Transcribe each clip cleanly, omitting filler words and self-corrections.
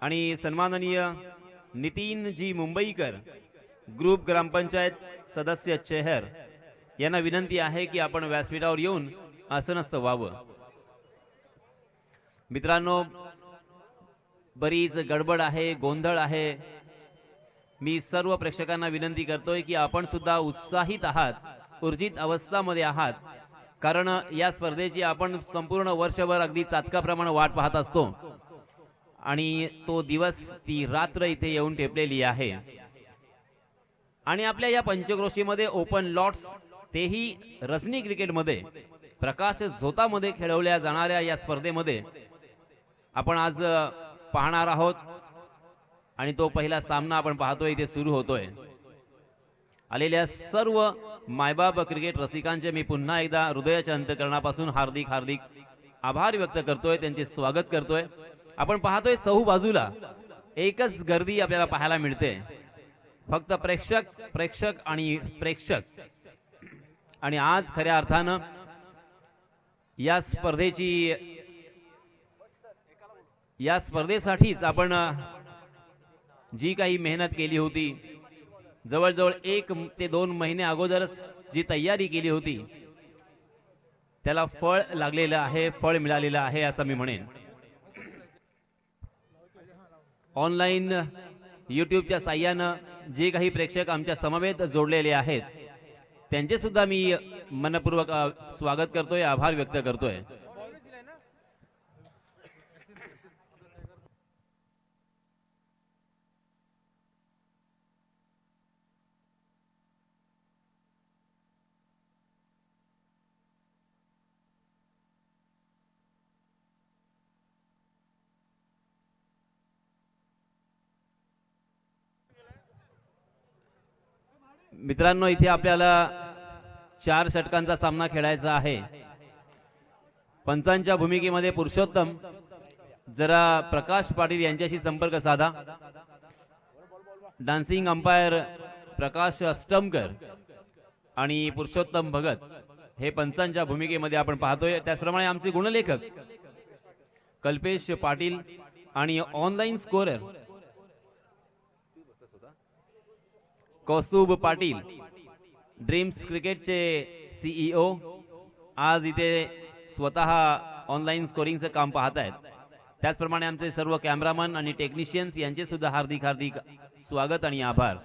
आणि सन्माननीय नितीन जी मुंबईकर ग्रुप ग्रामपंचायत सदस्य चेहर यांना विनंती आहे की आपण व्यासपीठावर येऊन आसनस्थ व्हावं। मित्रांनो, बरीच गडबड आहे, गोंधळ आहे। मी सर्व प्रेक्षकांना विनंती करतोय की आपण सुद्धा उत्साहित आहात, ऊर्जित अवस्थामध्ये आहात, कारण या स्पर्धेची आपण संपूर्ण वर्षभर अगदी चातकाप्रमाणे वाट पाहत असतो आणि तो दिवस, ती रात्र इथे येऊन ठेपलेली आहे। आणि आपल्या या पंचक्रोशीमध्ये ओपन लॉट्स, तेही रजनी क्रिकेटमध्ये प्रकाश झोतामध्ये खेळवल्या जाणाऱ्या या स्पर्धेमध्ये आपण आज पाहणार आहोत आणि तो पहिला सामना आपण पाहतोय इथे सुरू होतोय। आलेल्या सर्व मायबाप क्रिकेट रसिकांचे मी पुन्हा एकदा हृदयाच्या अंतःकरणापासून हार्दिक हार्दिक आभार व्यक्त करतोय, त्यांचे स्वागत करतोय। आपण पाहतोय चहू बाजूला एकच गर्दी आपल्याला पाहायला मिळते, फक्त प्रेक्षक प्रेक्षक आणि प्रेक्षक। आणि आज खऱ्या अर्थानं या स्पर्धेसाठीच आपण जी काही मेहनत केली होती, जवळजवळ 1 ते 2 महिने अगोदरच जी तयारी केली होती, त्याला फळ लागलेलं आहे, फळ मिळालेलं आहे असं मी म्हणेन। ऑनलाईन यूट्यूबच्या साहाय्यानं जे काही प्रेक्षक आमच्या समवेत जोडलेले आहेत, त्यांचे सुद्धा मी मनपूर्वक स्वागत करतोय, आभार व्यक्त करतोय। मित्रांनो, इथे आपल्याला 4 षटकांचा सामना खेळायचा आहे। पंचांच्या भूमिकेमध्ये पुरुषोत्तम, जरा प्रकाश पाटील यांच्याशी संपर्क साधा। डान्सिंग अंपायर प्रकाश अष्टमकर आणि पुरुषोत्तम भगत हे पंचांच्या भूमिकेमध्ये आपण पाहतोय। त्याचप्रमाणे आमचे गुणलेखक कल्पेश पाटील आणि online scorer Kaustubh Patil, dreams क्रिकेटचे सीईओ, आज इथे स्वतः ऑनलाईन स्कोरिंगचं काम पाहत आहेत। त्याचप्रमाणे आमचे सर्व कॅमेरामन आणि टेक्निशियन्स यांचे सुद्धा हार्दिक हार्दिक स्वागत आणि आभार।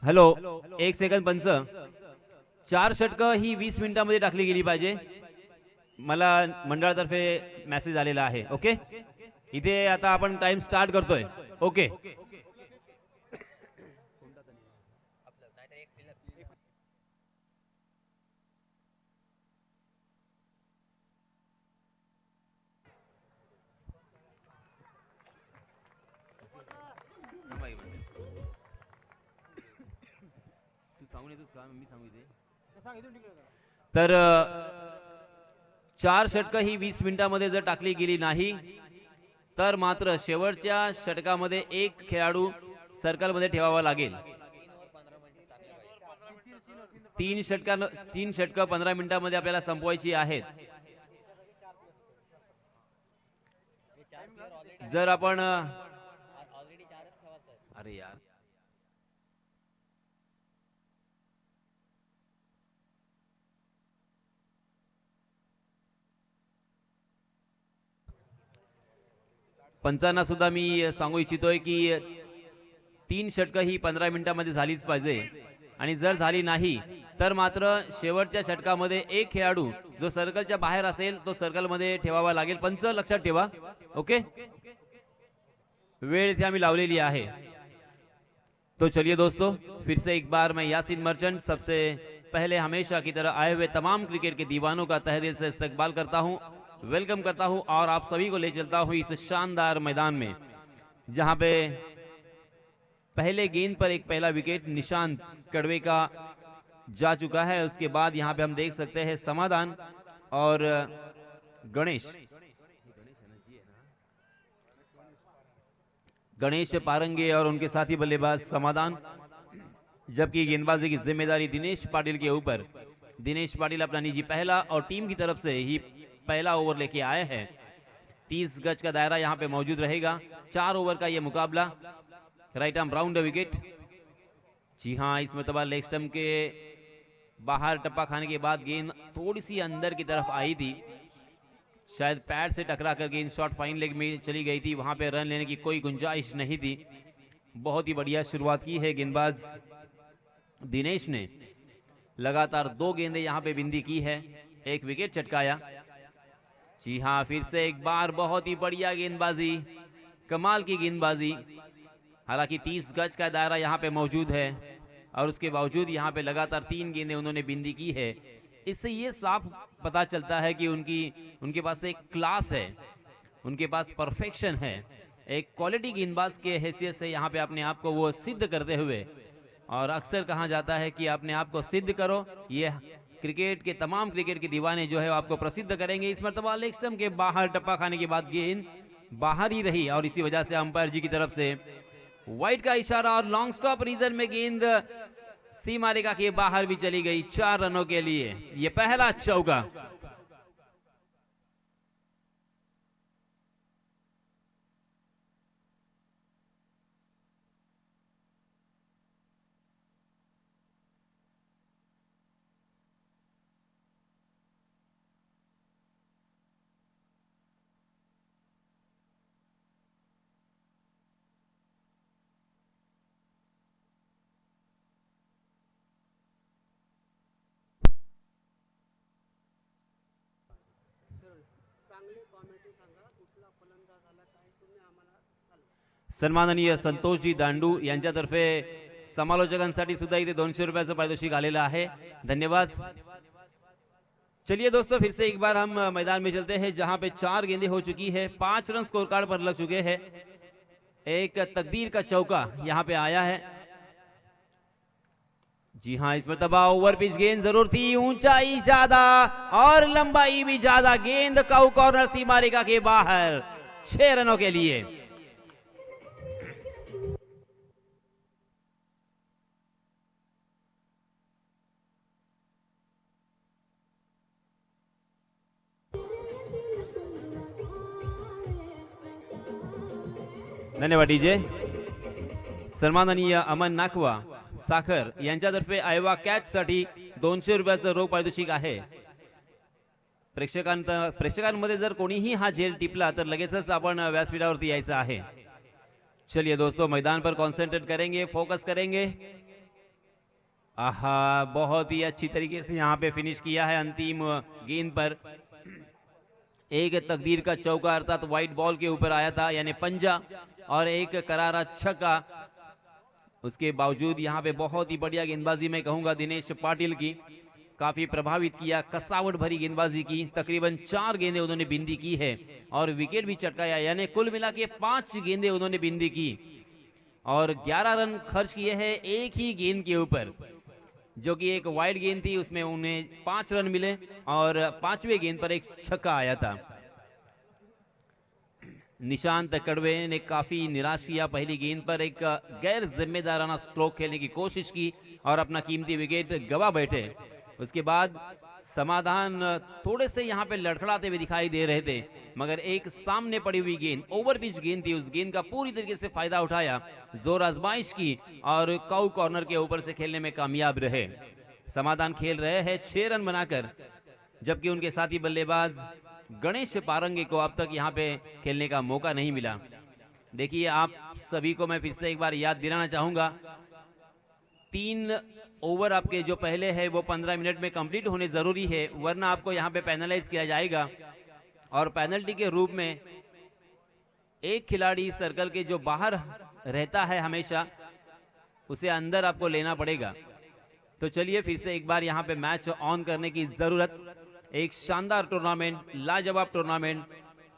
हॅलो, 1 सेकंद पंच। 4 षटकं ही 20 मिनिटांमध्ये टाकली गेली पाहिजे, मला मंडळातर्फे मेसेज आलेला आहे। ओके, इथे आता आपण टाइम स्टार्ट करतोय। ओके, तर 4 षटकं ही 20 मिनिटांमध्ये जर टाकली गेली नाही तर मात्र शेवटच्या षटकामध्ये एक खेळाडू सर्कलमध्ये ठेवावा लागेल। 3 षटकं 15 मिनिटांमध्ये आपल्याला संपवायची आहेत। जर आपण अरे यार, पंचांना सुद्धा मी सांगू इच्छितोय की 3 षटकं ही 15 मिनिटांमध्ये झालीच पाहिजे आणि जर झाली नाही तर मात्र शेवटच्या षटकामध्ये एक खेळाडू जो सर्कलच्या बाहेर असेल तो सर्कलमध्ये ठेवावा लागेल। पंच लक्षात ठेवा। ओके, वेळ इथे आम्ही लावलेली आहे। तो चलिए दोस्तों, फिर से एक बार मैं यासीन मर्चेंट सबसे पहले हमेशा की तरह आए हुए तमाम क्रिकेट के दीवानों का तहे दिल से इस्तकबाल करता हूं, वेलकम करता हूं और आप सभी को ले चलता हूं इस शानदार मैदान में, जहां पे पहले गेंद पर एक पहला विकेट निशांत कड़वे का जा चुका है। उसके बाद यहाँ पे हम देख सकते हैं समाधान और गणेश पारंगे और उनके साथी बल्लेबाज समाधान, जबकि गेंदबाजी की जिम्मेदारी दिनेश पाटिल के ऊपर। दिनेश पाटिल अपना निजी पहला और टीम की तरफ से ही पहला ओवर लेके आए हैं। 30 गज का दायरा यहाँ पे मौजूद रहेगा। 4 ओवर का ये मुकाबला। Right arm round wicket. जी हाँ, इस मतलब लेग स्टंप के बाहर टप्पा खाने के बाद गेंद थोड़ी सी अंदर की तरफ आई थी, शायद पैड से टकरा कर गेंद शॉर्ट फाइन लेग में चली गई थी। वहां पे रन लेने की कोई गुंजाइश नहीं थी। बहुत ही बढ़िया शुरुआत की है गेंदबाज दिनेश ने। लगातार 2 गेंदें यहां पे बिंदी की है, 1 विकेट चटकाया। जी हाँ, फिर से एक बार बहुत ही बढ़िया गेंदबाजी, कमाल की गेंदबाजी। हालांकि 30 गज का दायरा यहां पे मौजूद है और उसके बावजूद यहां पे लगातार 3 गेंदें उन्होंने बिंदी की है। इससे ये साफ पता चलता है कि उनके पास एक क्लास है, उनके पास परफेक्शन है। एक क्वालिटी गेंदबाज के हैसियत से यहाँ पे अपने आप को वो सिद्ध करते हुए, और अक्सर कहा जाता है कि अपने आप को सिद्ध करो, ये क्रिकेट के तमाम क्रिकेट के दीवाने जो है आपको प्रसिद्ध करेंगे। इस मरतबा लेग स्टंप के बाहर टप्पा खाने के बाद गेंद बाहर ही रही और इसी वजह से अंपायर जी की तरफ से वाइड का इशारा और लॉन्ग स्टॉप रीजन में गेंद सीमा रेखा के बाहर भी चली गई 4 रनों के लिए। ये पहला चौका। सन्माननीय संतोषजी दांडू यांच्यातर्फे समालोचकांसाठी सुद्धा इथे 200 रुपयाचं पारितोषिक आलेलं आहे। धन्यवाद। चलिए दोस्तों, फिर से एक बार हम मैदान में चलते हैं जहां पे 4 गेंदें हो चुकी है, 5 रन स्कोर कार्ड पर लग चुके हैं। एक तकदीर का चौका यहां पे आया है। जी हाँ, इस मरतबा ओवर पिच गेंद जरूर थी, ऊंचाई ज्यादा और लंबाई भी ज्यादा। गेंद काउ कॉर्नर सीमा रेखा के बाहर 6 रनों के लिए। धन्यवाद डीजे। सन्माननीय अमन नाकवा साखर यांच्यातर्फे आयवा कॅच साठी 200 रुपयाचं रोख पारितोषिक आहे। प्रेक्षकांमध्ये जर कोणीही हा झेल टिपला तर लगेचच आपण व्यासपीठावरती यायचं आहे। चलिए दोस्तों, मैदान पर कॉन्सेंट्रेट करेंगे, फोकस करेंगे। आहा, बहुत ही अच्छी तरीके से यहाँ पे फिनिश किया है अंतिम गेंद पर। एक तकदीर का चौका अर्थात व्हाइट बॉल के ऊपर आया था, यानी पंजा, और एक करारा छक्का। उसके बावजूद यहाँ पे बहुत ही बढ़िया गेंदबाजी मैं कहूंगा दिनेश पाटिल की, काफी प्रभावित किया, कसावट भरी गेंदबाजी की। तकरीबन 4 गेंदें उन्होंने बिंदी की है और विकेट भी चटकाया, यानी कुल मिला के 5 गेंदें उन्होंने बिंदी की और 11 रन खर्च किए हैं एक ही गेंद के ऊपर, जो कि एक वाइड गेंद थी, उसमें उन्हें 5 रन मिले और 5वें गेंद पर एक छक्का आया था। निशांत कड़वे ने काफी निराश किया, पहली गेंद पर एक गैर जिम्मेदाराना स्ट्रोक खेलने की कोशिश की और अपना कीमती विकेट गवा बैठे। उसके बाद समाधान थोड़े से यहाँ पे लड़खड़ाते हुए दिखाई दे रहे थे, मगर एक सामने पड़ी हुई गेंद, ओवर पिच गेंद थी, उस गेंद का पूरी तरीके से फायदा उठाया, जोर आजमाइश की और काउ कॉर्नर के ऊपर से खेलने में कामयाब रहे। समाधान खेल रहे हैं 6 रन बनाकर, जबकि उनके साथी बल्लेबाज गणेश पारंगे को अब तक यहाँ पे खेलने का मौका नहीं मिला। देखिए, आप सभी को मैं फिर से एक बार याद दिलाना चाहूंगा, 3 ओवर आपके जो पहले है वो 15 मिनट में कंप्लीट होने जरूरी है, वरना आपको यहाँ पे पेनलाइज किया जाएगा और पेनल्टी के रूप में एक खिलाड़ी सर्कल के जो बाहर रहता है हमेशा, उसे अंदर आपको लेना पड़ेगा। तो चलिए फिर से एक बार यहाँ पे मैच ऑन करने की जरूरत। एक शानदार टूर्नामेंट, लाजवाब टूर्नामेंट,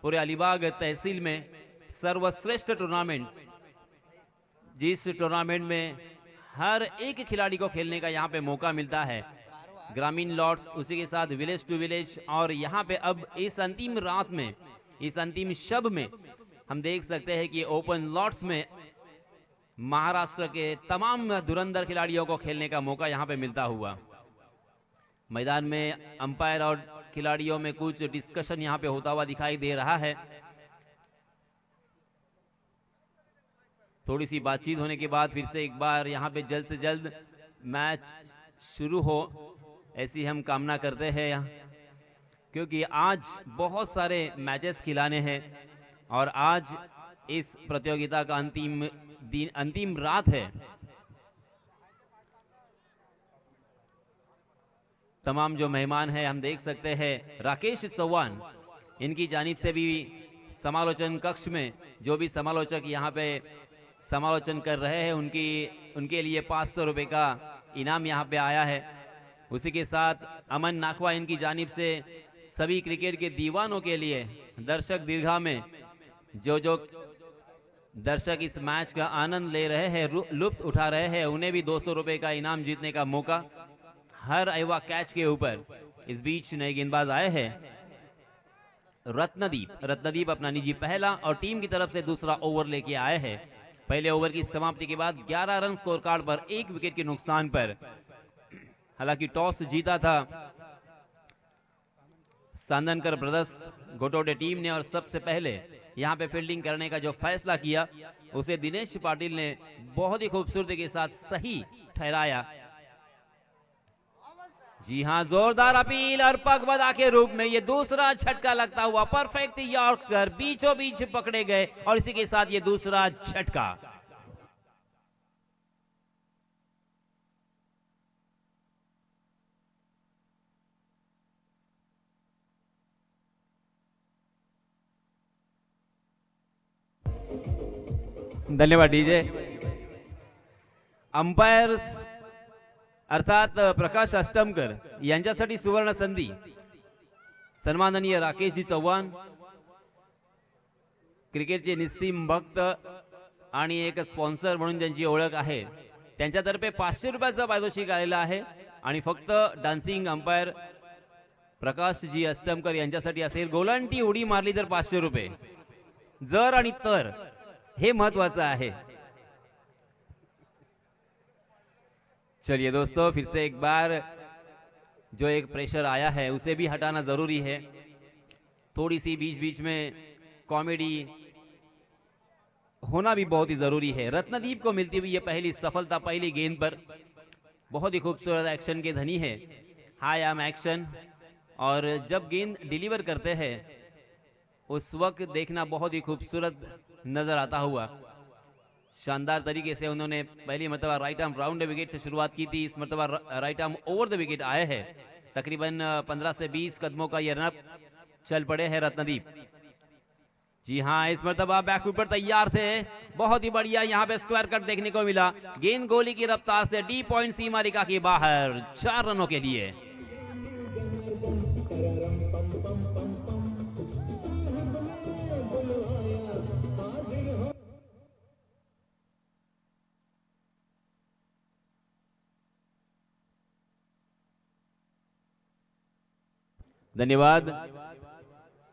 पूरे अलीबाग तहसील में सर्वश्रेष्ठ टूर्नामेंट, जिस टूर्नामेंट में हर एक खिलाड़ी को खेलने का यहाँ पे मौका मिलता है। ग्रामीण लॉट्स, उसी के साथ विलेज टू विलेज, और यहाँ पे अब इस अंतिम रात में, इस अंतिम शब में हम देख सकते हैं कि ओपन लॉट्स में महाराष्ट्र के तमाम धुरंधर खिलाड़ियों को खेलने का मौका यहाँ पे मिलता हुआ। मैदान में अंपायर और खिलाड़ियों में कुछ डिस्कशन यहाँ पे होता हुआ दिखाई दे रहा है। थोड़ी सी बातचीत होने के बाद फिर से एक बार यहाँ पे जल्द से जल्द मैच शुरू हो, ऐसी हम कामना करते हैं, क्योंकि आज बहुत सारे मैचेस खिलाने हैं और आज इस प्रतियोगिता का अंतिम दिन, अंतिम रात है। तमाम जो मेहमान हैं हम देख सकते हैं राकेश चौहान, इनकी जानिब से भी समालोचन कक्ष में जो भी समालोचक यहाँ पे समालोचन कर रहे हैं उनके लिए 500 रुपए का इनाम यहाँ पे आया है। उसी के साथ अमन नाखवा, इनकी जानिब से सभी क्रिकेट के दीवानों के लिए दर्शक दीर्घा में जो दर्शक इस मैच का आनंद ले रहे हैं, लुत्फ उठा रहे हैं, उन्हें भी 200 रुपए का इनाम जीतने का मौका हर अयवा कैच के ऊपर। इस बीच नए गेंदबाज आए हैं रत्नदीप अपना निजी पहला और टीम की तरफ से दूसरा ओवर लेके आए हैं। पहले ओवर की समाप्ति के बाद 11 रन स्कोर कार्ड पर 1 विकेट के नुकसान पर। हालांकि टॉस जीता था सांदनकर ब्रदर्स घोटोडे टीम ने और सबसे पहले यहाँ पे फील्डिंग करने का जो फैसला किया उसे दिनेश पाटिल ने बहुत ही खूबसूरती के साथ सही ठहराया। जी हां, जोरदार अपील और पगबदा के रूप में ये दूसरा झटका लगता हुआ परफेक्ट यॉर्कर बीचों बीच पकड़े गए और इसी के साथ ये दूसरा झटका। धन्यवाद डीजे। अंपायर्स अर्थात प्रकाश अष्टमकर यांच्यासाठी सुवर्ण संधी सन्माननीय राकेशजी चव्हाण, क्रिकेटचे निस्सीम भक्त आणि एक स्पॉन्सर म्हणून ज्यांची ओळख आहे, त्यांच्यातर्फे 500 रुपयाचा पारितोषिक आलेला आहे आणि फक्त डान्सिंग अंपायर प्रकाशजी अष्टमकर यांच्यासाठी असेल। गोलांटी उडी मारली तर 500 रुपये, जर आणि तर हे महत्वाचं आहे। चलिए दोस्तों, फिर से एक बार जो एक प्रेशर आया है उसे भी हटाना जरूरी है। थोड़ी सी बीच बीच में कॉमेडी होना भी बहुत ही जरूरी है। रत्नदीप को मिलती हुई ये पहली सफलता पहली गेंद पर, बहुत ही खूबसूरत एक्शन के धनी है, हाई आर्म एक्शन, और जब गेंद डिलीवर करते हैं उस वक्त देखना बहुत ही खूबसूरत नजर आता हुआ। शानदार तरीके से उन्होंने पहली मरतबा राइट आर्म राउंड विकेट से शुरुआत की थी, इस मरतबा right arm over the wicket आए हैं। तकरीबन 15 से 20 कदमों का ये रनअप चल पड़े हैं रत्नदीप। जी हां, इस मरतबा बैकफुट पर तैयार थे, बहुत ही बढ़िया यहाँ पे स्क्वायर कट देखने को मिला। गेंद गोली की रफ्तार से डी पॉइंट सीमा रेखा के बाहर 4 रनों के लिए। धन्यवाद।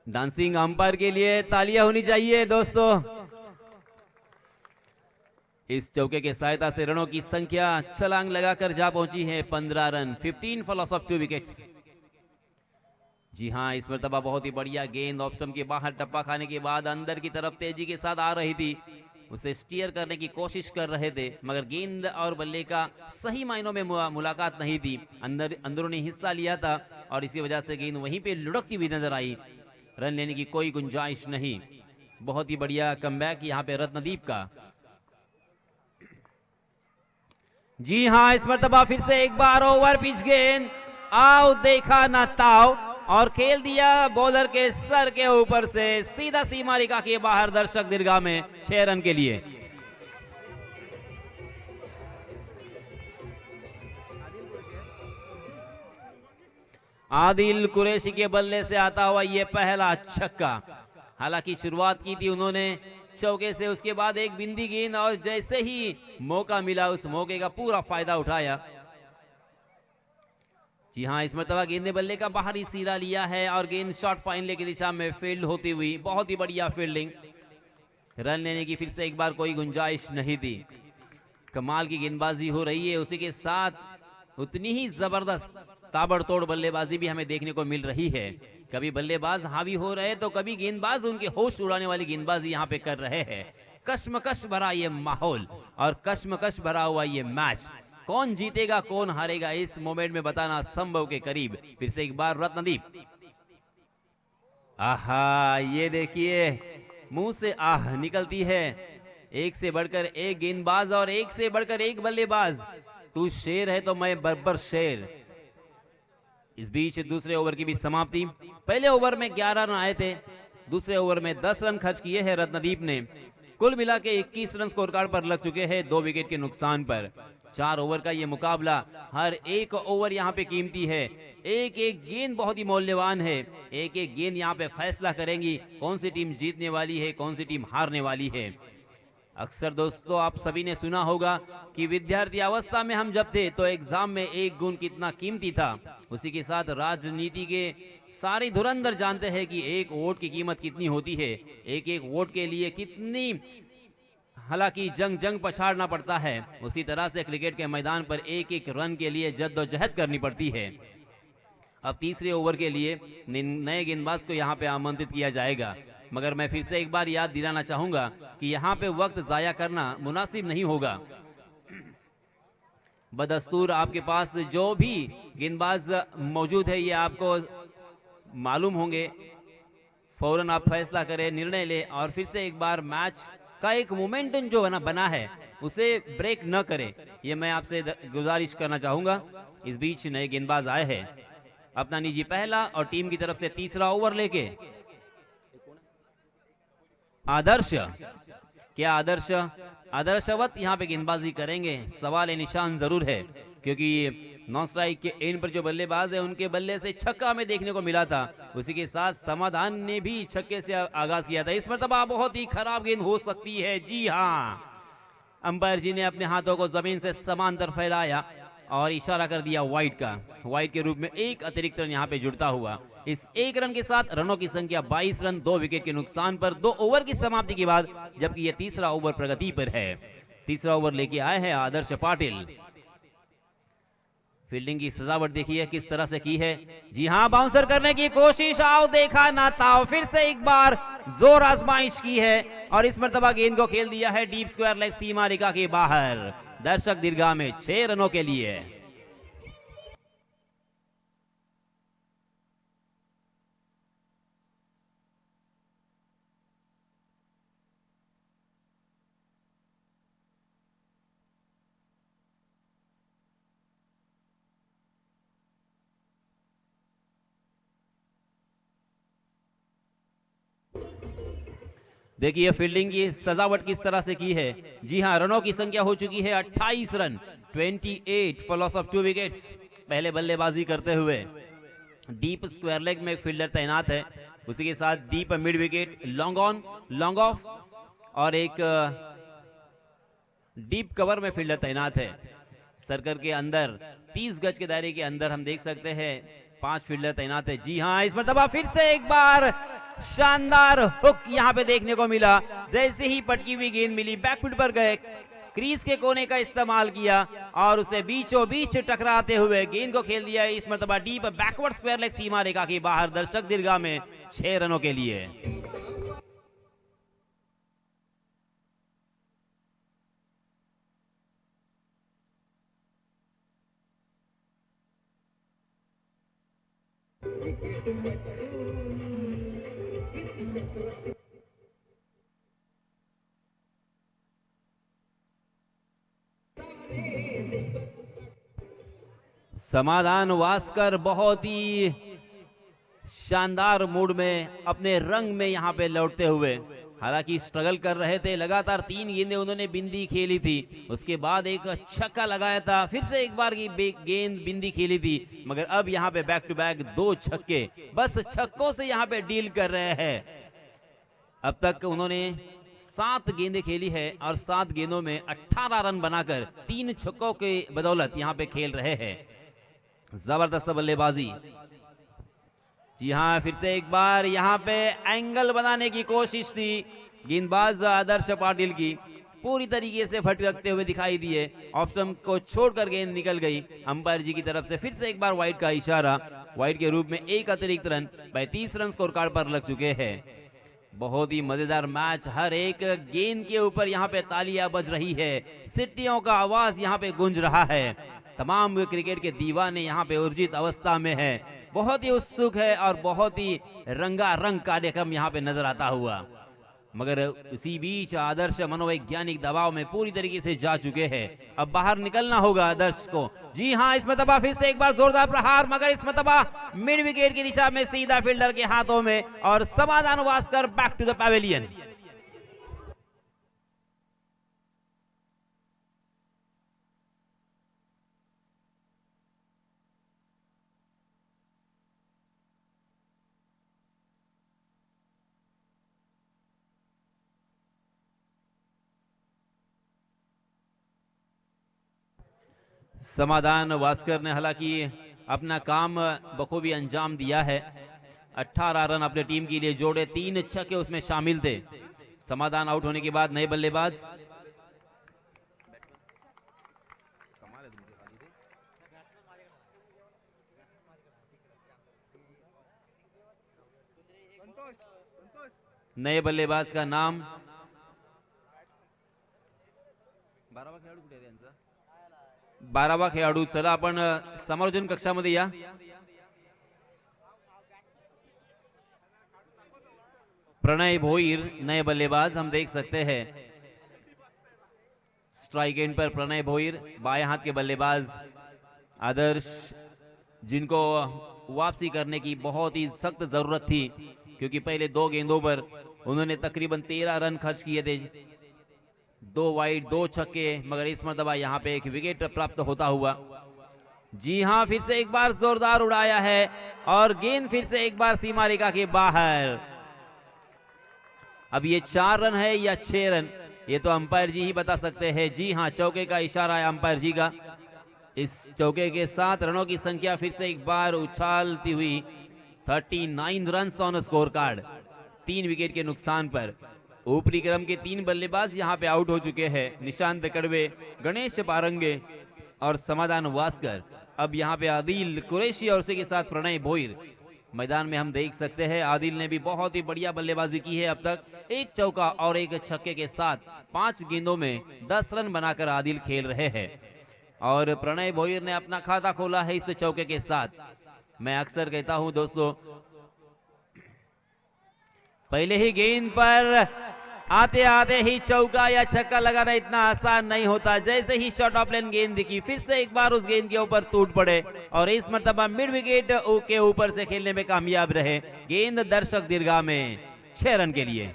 डांसिंग अंपायर के लिए तालियां होनी चाहिए दोस्तों। इस चौके के सहायता से रनों की संख्या छलांग लगाकर जा पहुंची है 15 run, 15 for loss of 2 wickets. जी हां, इस मरतबा बहुत ही बढ़िया गेंद ऑफ स्टंप के बाहर टप्पा खाने के बाद अंदर की तरफ तेजी के साथ आ रही थी, उसे स्टीयर करने की कोशिश कर रहे थे, मगर गेंद और बल्ले का सही मायनों में मुलाकात नहीं थी। अंदरूनी हिस्सा लिया था और इसी वजह से गेंद वहीं पे लुढ़कती हुई नजर आई। रन लेने की कोई गुंजाइश नहीं। बहुत ही बढ़िया कमबैक यहाँ पे रत्नदीप का। जी हां, इस मरतबा फिर से एक बार ओवर पिच गेंद, आओ देखा ना ताओ, और खेल दिया बॉलर के सर के ऊपर से सीधा सीमा रेखा के बाहर दर्शक दीर्घा में 6 रन के लिए। आदिल कुरैशी के बल्ले से आता हुआ ये पहला छक्का। हालांकि शुरुआत की थी उन्होंने चौके से, उसके बाद एक बिंदी गेंद और जैसे ही मौका मिला उस मौके का पूरा फायदा उठाया। जी हाँ, इस मरतबा गेंद ने बल्ले का बाहरी सिरा लिया है और गेंद शॉर्ट फाइनल की दिशा में फील्ड होती हुई, बहुत ही बढ़िया फील्डिंग। रन लेने की फिर से एक बार कोई गुंजाइश नहीं थी। कमाल की गेंदबाजी हो रही है, उसी के साथ उतनी ही जबरदस्त ताबड़तोड़ बल्लेबाजी भी हमें देखने को मिल रही है। कभी बल्लेबाज हावी हो रहे तो कभी गेंदबाज उनके होश उड़ाने वाली गेंदबाजी यहाँ पे कर रहे हैं। कश्मकश भरा ये माहौल और कश्मकश भरा हुआ ये मैच, कौन जीतेगा कौन हारेगा इस मोमेंट में बताना संभव के करीब। फिर से एक बार रत्नदीप, आहा ये देखिए मुंह से आह निकलती है। एक से बढ़कर एक गेंदबाज और एक से बढ़कर एक बल्लेबाज, तू शेर है तो मैं बर्बर शेर। इस बीच दूसरे ओवर की भी समाप्ति। पहले ओवर में 11 रन आए थे, दूसरे ओवर में 10 रन खर्च किए हैं रत्नदीप ने। कुल मिला के 21 रन स्कोर कार्ड पर लग चुके हैं 2 विकेट के नुकसान पर। 4 ओवर का ये मुकाबला, हर एक ओवर यहाँ पे कीमती है, एक एक गेंद बहुत ही मूल्यवान है। एक एक गेंद यहाँ पे फैसला करेंगी कौन सी टीम जीतने वाली है, कौन सी टीम हारने वाली है। अक्सर दोस्तों आप सभी ने सुना होगा कि विद्यार्थी अवस्था में हम जब थे तो एग्जाम में एक गुण कितना कीमती था। उसी के साथ राजनीति के सारे धुरंधर जानते हैं कि एक वोट की कीमत कितनी होती है, एक एक वोट के लिए कितनी हालांकि जंग पछाड़ना पड़ता है। उसी तरह से क्रिकेट के मैदान पर एक एक रन के लिए जद्दोजहद करनी पड़ती है। अब तीसरे ओवर के लिए नए गेंदबाज को यहाँ पे आमंत्रित किया जाएगा, मगर मैं फिर से एक बार याद दिलाना चाहूंगा कि यहाँ पे वक्त जाया करना मुनासिब नहीं होगा। बदस्तूर आपके पास जो भी गेंदबाज मौजूद है ये आपको मालूम होंगे, फौरन आप फैसला करें, निर्णय ले और फिर से एक बार मैच का एक मोमेंटम जो बना है उसे ब्रेक न करें, ये मैं आपसे गुजारिश करना चाहूंगा। इस बीच नए गेंदबाज आए हैं, अपना निजी पहला और टीम की तरफ से तीसरा ओवर लेके आदर्श, क्या आदर्शवत यहाँ पे गेंदबाजी करेंगे, सवाल निशान जरूर है, क्योंकि नॉन स्ट्राइक के एंड पर जो बल्लेबाज है उनके बल्ले से छक्का हमें देखने को मिला था। उसी के साथ समाधान ने भी छक्के से आगाज किया था। इस मरतबा बहुत ही खराब गेंद हो सकती है। जी हाँ, अंपायर जी ने अपने हाथों को जमीन से समांतर फैलाया और इशारा कर दिया वाइड का। वाइड के रूप में एक अतिरिक्त रन यहाँ पे जुड़ता हुआ। इस एक रन के साथ रनों की संख्या 22 रन, 2 विकेट के नुकसान पर 2 ओवर की समाप्ति के बाद, जबकि यह तीसरा ओवर प्रगति पर है। तीसरा ओवर लेके आए हैं आदर्श पाटिल। फील्डिंग की सजावट देखिए किस तरह से की है। जी हाँ, बाउंसर करने की कोशिश, आओ देखा ना ताओ, फिर से एक बार जोर आजमाइश की है और इस मरतबा गेंद को खेल दिया है डीप स्क्वायर लेग सीमा रेखा के बाहर, दर्शक दीर्घा में 6 रनों के लिए। देखिए फील्डिंग की सजावट किस तरह से की है। जी हां, रनों की संख्या हो चुकी है 28 run, 28 for loss of 2 wickets. पहले बल्लेबाजी करते हुए डीप स्क्वायर लेग में एक फील्डर तैनात है, उसी के साथ deep mid wicket, long on long off और एक डीप कवर में फील्डर तैनात है। सर्कल के अंदर 30 गज के दायरे के अंदर हम देख सकते हैं 5 फील्डर तैनात है। जी हां, इस मरतबा फिर से एक बार शानदार हुक यहां पे देखने को मिला। जैसे ही पटकी हुई गेंद मिली, बैकफुट पर गए, क्रीज के कोने का इस्तेमाल किया और उसे बीचों बीच टकराते हुए गेंद को खेल दिया। इस मरतबा डीप बैकवर्ड स्क्वायर लेग सीमा रेखा के बाहर, दर्शक दीर्घा में 6 रनों के लिए। समाधान वास्कर बहुत ही शानदार मूड में, अपने रंग में यहां पे लौटते हुए, हालांकि स्ट्रगल कर रहे थे। लगातार 3 गेंदें उन्होंने बिंदी खेली थी, उसके बाद एक छक्का लगाया था, फिर से एक बार की गेंद बिंदी खेली थी, मगर अब यहां पे बैक टू बैक 2 छक्के, बस छक्कों से यहां पे डील कर रहे हैं। अब तक उन्होंने 7 गेंदें खेली है और 7 गेंदों में 18 रन बनाकर 3 छक्कों के बदौलत यहाँ पे खेल रहे हैं। जबरदस्त बल्लेबाजी। जी हाँ, फिर से एक बार यहाँ पे एंगल बनाने की कोशिश थी गेंदबाज आदर्श पाटिल की, पूरी तरीके से भटकते हुए दिखाई दिए। ऑप्शन को छोड़कर गेंद निकल गई अंपायर जी की तरफ से। फिर से एक बार वाइड का इशारा, वाइड के रूप में एक अतिरिक्त रन 35 रन स्कोर कार्ड पर लग चुके हैं। बहुत ही मजेदार मैच, हर एक गेंद के ऊपर यहाँ पे तालियां बज रही है, सीटियों का आवाज यहाँ पे गूंज रहा है। तमाम क्रिकेट के दीवाने यहाँ पे ऊर्जित अवस्था में है, बहुत ही उत्सुक है और बहुत ही रंगारंग कार्यक्रम यहाँ पे नजर आता हुआ। मगर उसी बीच आदर्श मनोवैज्ञानिक दबाव में पूरी तरीके से जा चुके हैं। अब बाहर निकलना होगा आदर्श को। जी हां, इस मरतबा फिर से एक बार जोरदार प्रहार, मगर इस मरतबा मिड विकेट की दिशा में सीधा फील्डर के हाथों में और Samadhan Waskar back to the pavilion. Samadhan Waskar ने हालांकि अपना काम बखूबी अंजाम दिया है। 18 रन अपने टीम के लिए जोड़े, 3 छक्के उसमें शामिल थे। समाधान आउट होने के बाद नए बल्लेबाज नए बल्लेबाज का नाम 12वा खेळाडू। चला आपण समालोचन कक्षामध्ये या। प्रणय भोईर नए बल्लेबाज हम देख सकते हैं। स्ट्राइक एंड पर प्रणय भोईर, बाएं हाथ के बल्लेबाज आदर्श, जिनको वापसी करने की बहुत ही सख्त जरूरत थी, क्योंकि पहले 2 गेंदों पर उन्होंने तकरीबन 13 रन खर्च किए थे, 2 वाइड 2 छक्के, मगर इस मरतबा यहाँ पे एक विकेट प्राप्त होता हुआ। जी हां, फिर से एक बार जोरदार उड़ाया है और गेंद फिर से एक बार सीमा रेखा के बाहर। अब ये 4 रन है या 6 रन, ये तो अंपायर जी ही बता सकते हैं। जी हां, चौके का इशारा है अंपायर जी का। इस चौके के 7 रनों की संख्या फिर से एक बार उछालती हुई 39 run on score card, 3 wicket के नुकसान पर। ऊपरी क्रम के 3 बल्लेबाज यहाँ पे आउट हो चुके हैं, निशांत कड़वे, गणेश पारंगे और समाधान वास्कर। अब यहाँ पे आदिल कुरैशी और उसी के साथ प्रणय भोईर मैदान में हम देख सकते हैं। आदिल ने भी बहुत ही बढ़िया बल्लेबाजी की है अब तक, 1 चौका और 1 छक्के के साथ 5 गेंदों में 10 रन बनाकर आदिल खेल रहे हैं और प्रणय भोईर ने अपना खाता खोला है इस चौके के साथ। मैं अक्सर कहता हूं दोस्तों, पहले ही गेंद पर आते आते ही चौका या छक्का लगाना इतना आसान नहीं होता। जैसे ही शॉट ऑफ लेन गेंद दिखी, फिर से एक बार उस गेंद के ऊपर टूट पड़े और इस मर्तबा मिड विकेट के ऊपर से खेलने में कामयाब रहे। गेंद दर्शक दीर्घा में 6 रन के लिए।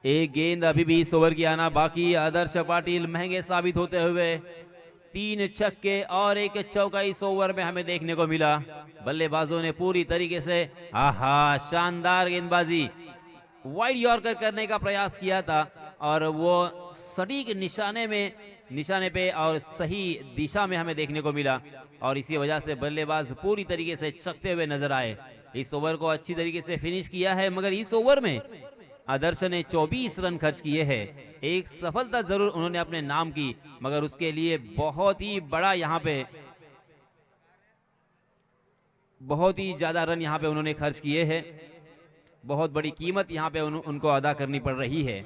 एक गेंद अभी भी इस ओवर की आना बाकी। आदर्श पाटिल महंगे साबित होते हुए 3 छक्के और 1 चौका इस ओवर में हमें देखने को मिला। बल्लेबाजों ने पूरी तरीके से शानदार गेंदबाजी, वाइड यॉर्कर करने का प्रयास किया था और वो सटीक निशाने पे और सही दिशा में हमें देखने को मिला और इसी वजह से बल्लेबाज पूरी तरीके से चकते हुए नजर आए। इस ओवर को अच्छी तरीके से फिनिश किया है, मगर इस ओवर में आदर्श ने 24 रन खर्च किए हैं। एक सफलता जरूर उन्होंने अपने नाम की, मगर उसके लिए बहुत ही बड़ा यहाँ पे बहुत ही ज्यादा रन यहाँ पे उन्होंने खर्च किए हैं। बहुत बड़ी कीमत यहाँ पे उनको अदा करनी पड़ रही है।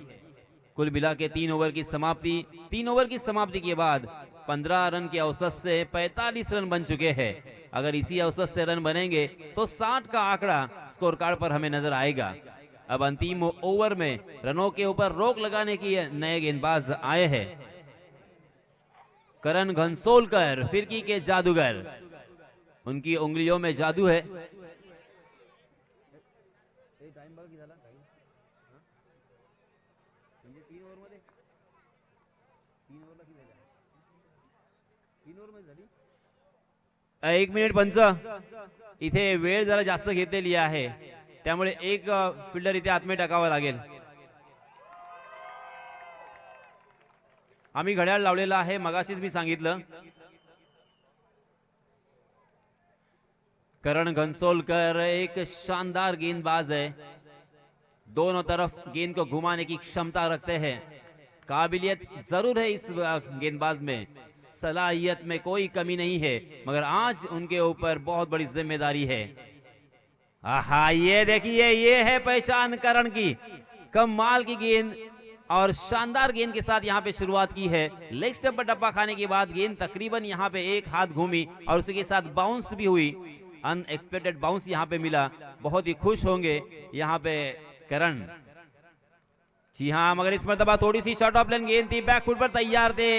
कुल मिला के 3 ओवर की समाप्ति के बाद 15 रन के औसत से 45 रन बन चुके हैं। अगर इसी औसत से रन बनेंगे तो 60 का आंकड़ा स्कोर कार्ड पर हमें नजर आएगा। अब अंतिम ओवर में रनों के ऊपर रोक लगाने की नए गेंदबाज आए हैं। करण घनसोलकर, फिरकी के जादूगर, उनकी उंगलियों में जादू है। टाइम बघा किती झाला काही 3 ओव्हरमध्ये 3 ओव्हरला किती झाला 3 ओव्हरमध्ये झाली 1 मिनिट 5 इथे वेळ जरा जास्त घेतलेली आहे त्यामुळे एक फिल्डर इथे आतमध्ये टाकावा लागेल आम्ही घड्याळ लावलेला आहे मगाशीच मी सांगितलं करण घनसोलकर एक शानदार गेंदबाज है दोनों तरफ गेंद को घुमाने की क्षमता रखते हैं काबिलियत जरूर है इस गेंदबाज में सलाहियत में कोई कमी नहीं है मगर आज उनके ऊपर बहुत बड़ी जिम्मेदारी है आहा ये देखिए ये है पहचान करण की कमाल की गेंद और शानदार गेंद के साथ यहाँ पे शुरुआत की है लेग स्टंप पर डब्बा खाने के बाद गेंद तकरीबन यहाँ पे एक हाथ घूमी और उसके साथ बाउंस भी हुई अनएक्सपेक्टेड बाउंस यहाँ पे मिला बहुत ही खुश होंगे यहाँ पे करण जी हाँ मगर इस मरतबा थोड़ी सी शॉर्ट ऑफ लेन गेंद थी बैकफुट पर तैयार थे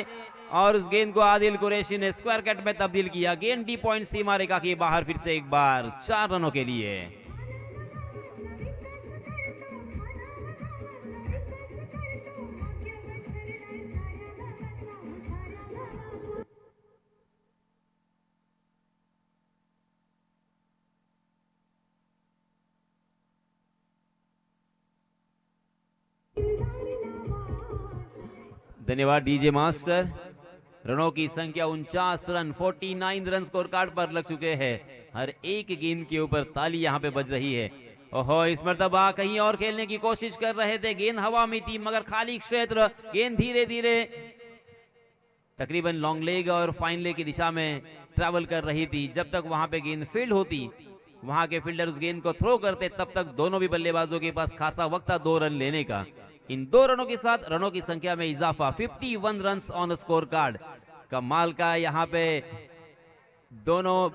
और उस गेंद को आदिल कुरैशी ने स्क्वायर कट में तब्दील किया गेंद डी पॉइंट सीमा रेखा के बाहर फिर से एक बार 4 रनों के लिए धन्यवाद डीजे मास्टर रनों की संख्या 49 रन 49 रन स्कोर कार्ड पर लग चुके हैं हर एक गेंद के ऊपर ताली यहां पे बज रही है ओहो इस मर्तबा कहीं और खेलने की कोशिश कर रहे थे गेंद हवा में थी मगर खाली क्षेत्र गेंद धीरे धीरे तकरीबन लॉन्ग लेग और फाइन लेग की दिशा में ट्रैवल कर रही थी जब तक वहां पे गेंद फील्ड होती वहां के फील्डर उस गेंद को थ्रो करते तब तक दोनों भी बल्लेबाजों के पास खासा वक्त था 2 रन लेने का इन 2 रनों के साथ रनों की संख्या में इजाफा 51 रन ऑन स्कोर कार्ड कमाल का यहाँ पे दोनों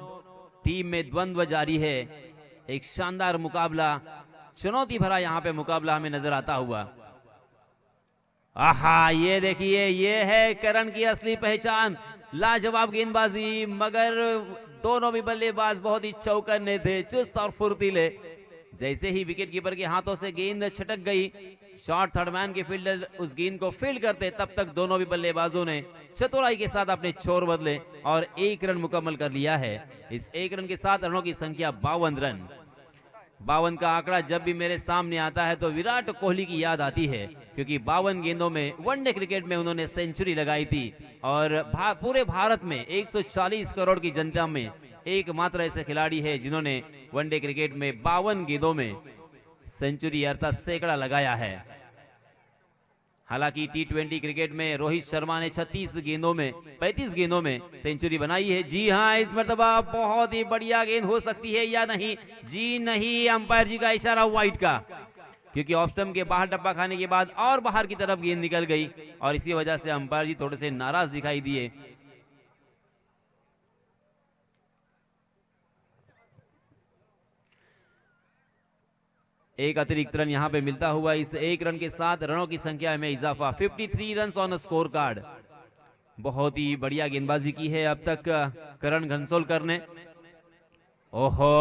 टीम में द्वंद्व जारी है एक शानदार मुकाबला चुनौती भरा यहाँ पे मुकाबला हमें नजर आता हुआ आहा ये देखिए ये है करण की असली पहचान लाजवाब गेंदबाजी मगर दोनों भी बल्लेबाज बहुत ही चौकन्ने थे चुस्त और फुर्तीले जैसे ही विकेट कीपर के हाथों से गेंद छटक गई शॉर्ट थर्ड मैन के फील्डर उस गेंद को फील्ड करते तब तक दोनों भी बल्लेबाजों ने चतुराई के साथ अपने छोर बदले और 1 रन मुकम्मल कर लिया है इस 1 रन के साथ रनों की संख्या 52 रन 52 का आंकड़ा जब भी मेरे सामने आता है तो विराट कोहली की याद आती है क्योंकि 52 गेंदों में वनडे क्रिकेट में उन्होंने सेंचुरी लगाई थी और पूरे भारत में 140 करोड़ की जनता में एकमात्र ऐसे खिलाड़ी है जिन्होंने वनडे क्रिकेट में 52 गेंदों में सेंचुरी अर्थात सैकड़ा लगाया है हालांकि T20 क्रिकेट में रोहित शर्मा ने 35 गेंदों में सेंचुरी बनाई है जी हां इस मर्तबा बहुत ही बढ़िया गेंद हो सकती है या नहीं जी नहीं अंपायर जी का इशारा वाइड का क्योंकि ऑफ स्टंप के बाहर डब्बा खाने के बाद और बाहर की तरफ गेंद निकल गई और इसी वजह से अंपायर जी थोड़े से नाराज दिखाई दिए एक अतिरिक्त रन यहां पे मिलता हुआ इस 1 रन के साथ रनों की संख्या में इजाफा 53 रन ऑन स्कोर कार्ड बहुत ही बढ़िया गेंदबाजी की है अब तक करण घनसोलकर ने ओहो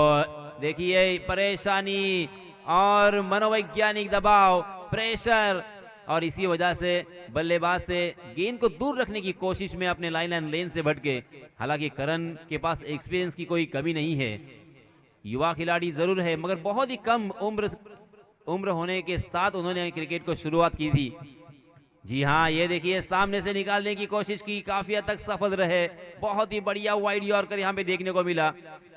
देखिए परेशानी और मनोवैज्ञानिक दबाव प्रेशर और इसी वजह से बल्लेबाज से गेंद को दूर रखने की कोशिश में अपने लाइन एंड लेन से भटके हालांकि करण के पास एक्सपीरियंस की कोई कमी नहीं है युवा खिलाड़ी जरूर है मगर बहुत ही कम उम्र होने के साथ उन्होंने क्रिकेट को शुरुआत की थी जी हाँ ये देखिए सामने से निकालने की कोशिश की काफी हद तक सफल रहे बहुत ही बढ़िया वाइड यॉर्कर यहाँ पे देखने को मिला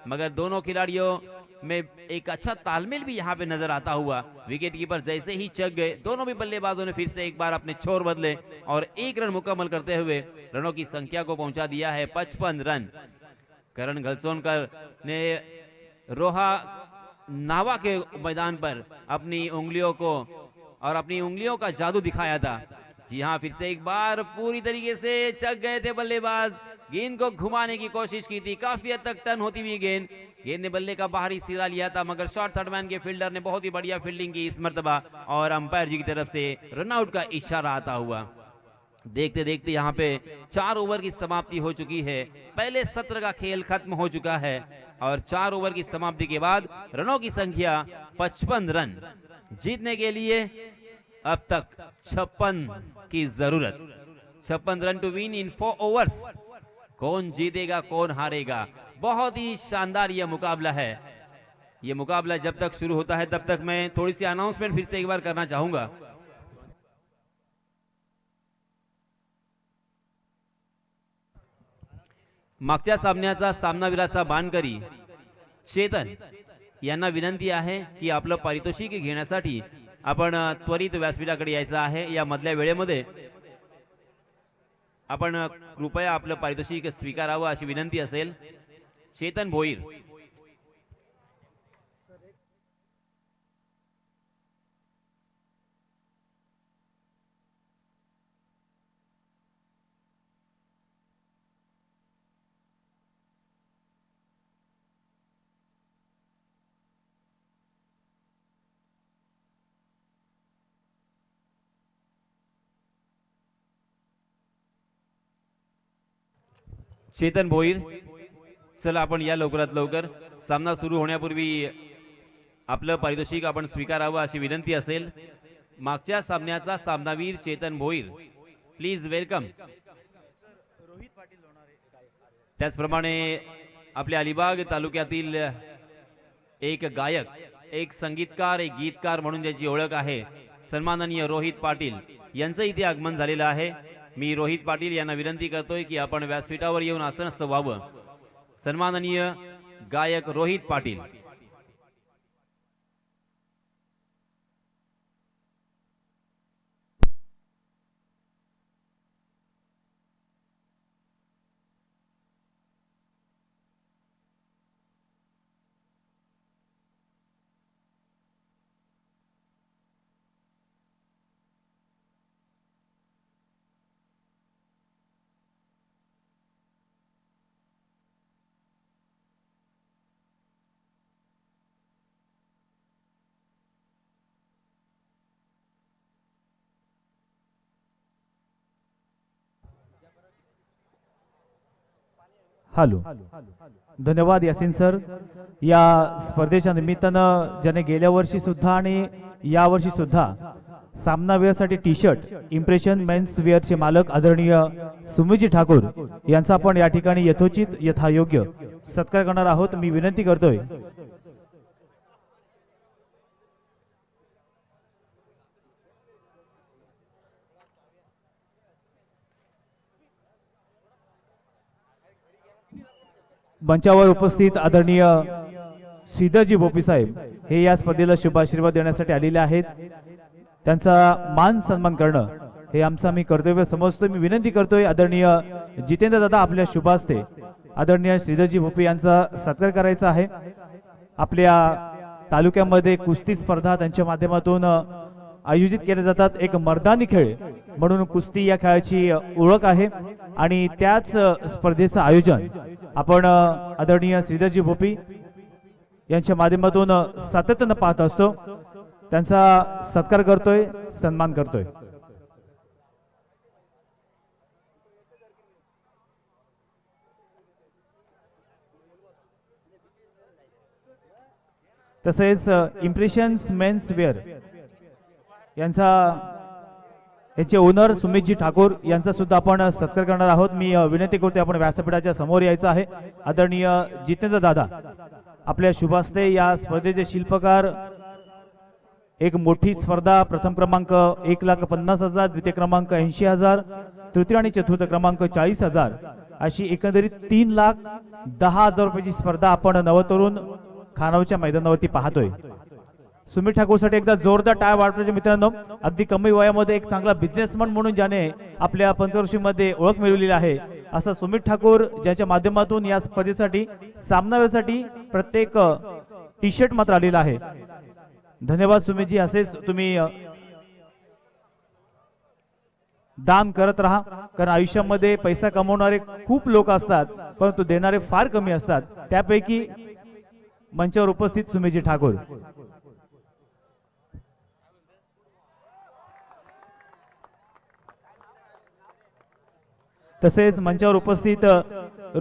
मगर दोनों खिलाड़ियों में एक अच्छा तालमेल भी यहाँ पे नजर आता हुआ विकेट कीपर जैसे ही चक गए दोनों भी बल्लेबाजों ने फिर से एक बार अपने छोर बदले और 1 रन मुकम्मल करते हुए रनों की संख्या को पहुंचा दिया है 55 रन करण घनसोलकर ने रोहा नावा के मैदान पर अपनी उंगलियों को और अपनी उंगलियों का जादू दिखाया था जी हाँ फिर से एक बार पूरी तरीके से चक गए थे बल्लेबाज गेंद को घुमाने की कोशिश की थी काफी हद तक टर्न होती हुई गेंद ने बल्ले का बाहरी सिरा लिया था मगर शॉर्ट थर्ड मैन के फील्डर ने बहुत ही बढ़िया फील्डिंग की इस मर्तबा और अंपायर जी की तरफ से रनआउट का इशारा आता हुआ देखते देखते यहाँ पे 4 ओवर की समाप्ति हो चुकी है पहले सत्र का खेल खत्म हो चुका है और 4 ओवर की समाप्ति के बाद रनों की संख्या 55 रन। जीतने के लिए अब तक 56 की जरूरत, 56 run to win in 4 overs. कौन जीतेगा कौन हारेगा, बहुत ही शानदार यह मुकाबला है। यह मुकाबला जब तक शुरू होता है तब तक मैं थोड़ी सी अनाउंसमेंट फिर से एक बार करना चाहूंगा। मागच्या सामन्याचा सामनावीराचा बाणकरी चेतन यांना विनंती आहे की आपलं पारितोषिक घेण्यासाठी आपण त्वरित व्यासपीठाकडे यायचं आहे। या मधल्या वेळेमध्ये आपण कृपया आपलं पारितोषिक स्वीकारावं अशी विनंती असेल। चेतन भोईर, चेतन भोईर, चला आपण या लवकरात लवकर। सामना सुरू होण्यापूर्वी आपलं पारितोषिक आपण स्वीकारावं अशी विनंती असेल। मागच्या सामन्याचा सामनावीर चेतन भोईर, प्लीज वेलकम। त्याचप्रमाणे आपल्या अलिबाग तालुक्यातील एक गायक, एक संगीतकार, एक गीतकार म्हणून ज्याची ओळख आहे, सन्माननीय रोहित पाटील यांचं इथे आगमन झालेलं आहे। मी रोहित पाटील यांना विनंती करतोय की आपण व्यासपीठावर येऊन आसनस्थ व्हावं। सन्माननीय गायक रोहित पाटील। हॅलो, धन्यवाद यासिन सर। या स्पर्धेच्या निमित्तानं ज्याने गेल्या वर्षी सुद्धा आणि या वर्षी सुद्धा सामना वेअरसाठी टी शर्ट इम्प्रेशन मेन्स वेअरचे मालक आदरणीय सुमितजी ठाकूर यांचा आपण या ठिकाणी यथोचित यथायोग्य सत्कार करणार आहोत। मी विनंती करतोय मंचावर उपस्थित आदरणीय श्रीधरजी भोपी साहेब हे या स्पर्धेला शुभाशीर्वाद देण्यासाठी आलेले आहेत। त्यांचा मान सन्मान करणं हे आमचं आम्ही कर्तव्य समजतोय। मी विनंती करतोय आदरणीय जितेंद्र दादा आपल्या शुभास्ते आदरणीय श्रीधरजी भोपी यांचा सत्कार करायचा आहे। आपल्या तालुक्यामध्ये कुस्ती स्पर्धा त्यांच्या माध्यमातून आयोजित केल्या जातात। एक मर्दानी खेळ म्हणून कुस्ती या खेळाची ओळख आहे आणि त्याच स्पर्धेचं आयोजन आपण आदरणीय श्रीधरजी भोपी यांच्या माध्यमातून सातत्यानं पाहत असतो। त्यांचा सत्कार करतोय, सन्मान करतोय। तसेच इम्प्रेशन्स मेन्स वेअर याचे ओनर सुमितजी ठाकूर यांचा सुद्धा आपण सत्कार करणार आहोत। मी विनंती करते आपण व्यासपीठाच्या समोर यायचं आहे। आदरणीय जितेंद्र दादा आपल्या शुभास्ते या स्पर्धेचे शिल्पकार। एक मोठी स्पर्धा, प्रथम क्रमांक 1,50,000, द्वितीय क्रमांक 80,000, तृतीय आणि चतुर्थ क्रमांक 40,000 अशी एकंदरीत 3,10,000 रुपयाची स्पर्धा आपण नवतरुण खानावच्या मैदानावरती पाहतोय। सुमित ठाकूरसाठी एकदा जोरदार टाळ्या वाजवायच्या मित्रांनो। अगदी कमी वयामध्ये एक चांगला बिझनेसमॅन म्हणून ज्याने आपल्या पंचवर्षीमध्ये ओळख मिळवलेली आहे असा सुमित ठाकूर, ज्याच्या माध्यमातून या स्पर्धेसाठी सामनावीरासाठी प्रत्येक टी शर्ट मात्र आलेला आहे। धन्यवाद सुमितजी, असेच तुम्ही दान करत राहा, कारण आयुष्यामध्ये पैसा कमवणारे खूप लोक असतात परंतु देणारे फार कमी असतात। त्यापैकी मंचावर उपस्थित सुमितजी ठाकूर। तसेच मंचावर उपस्थित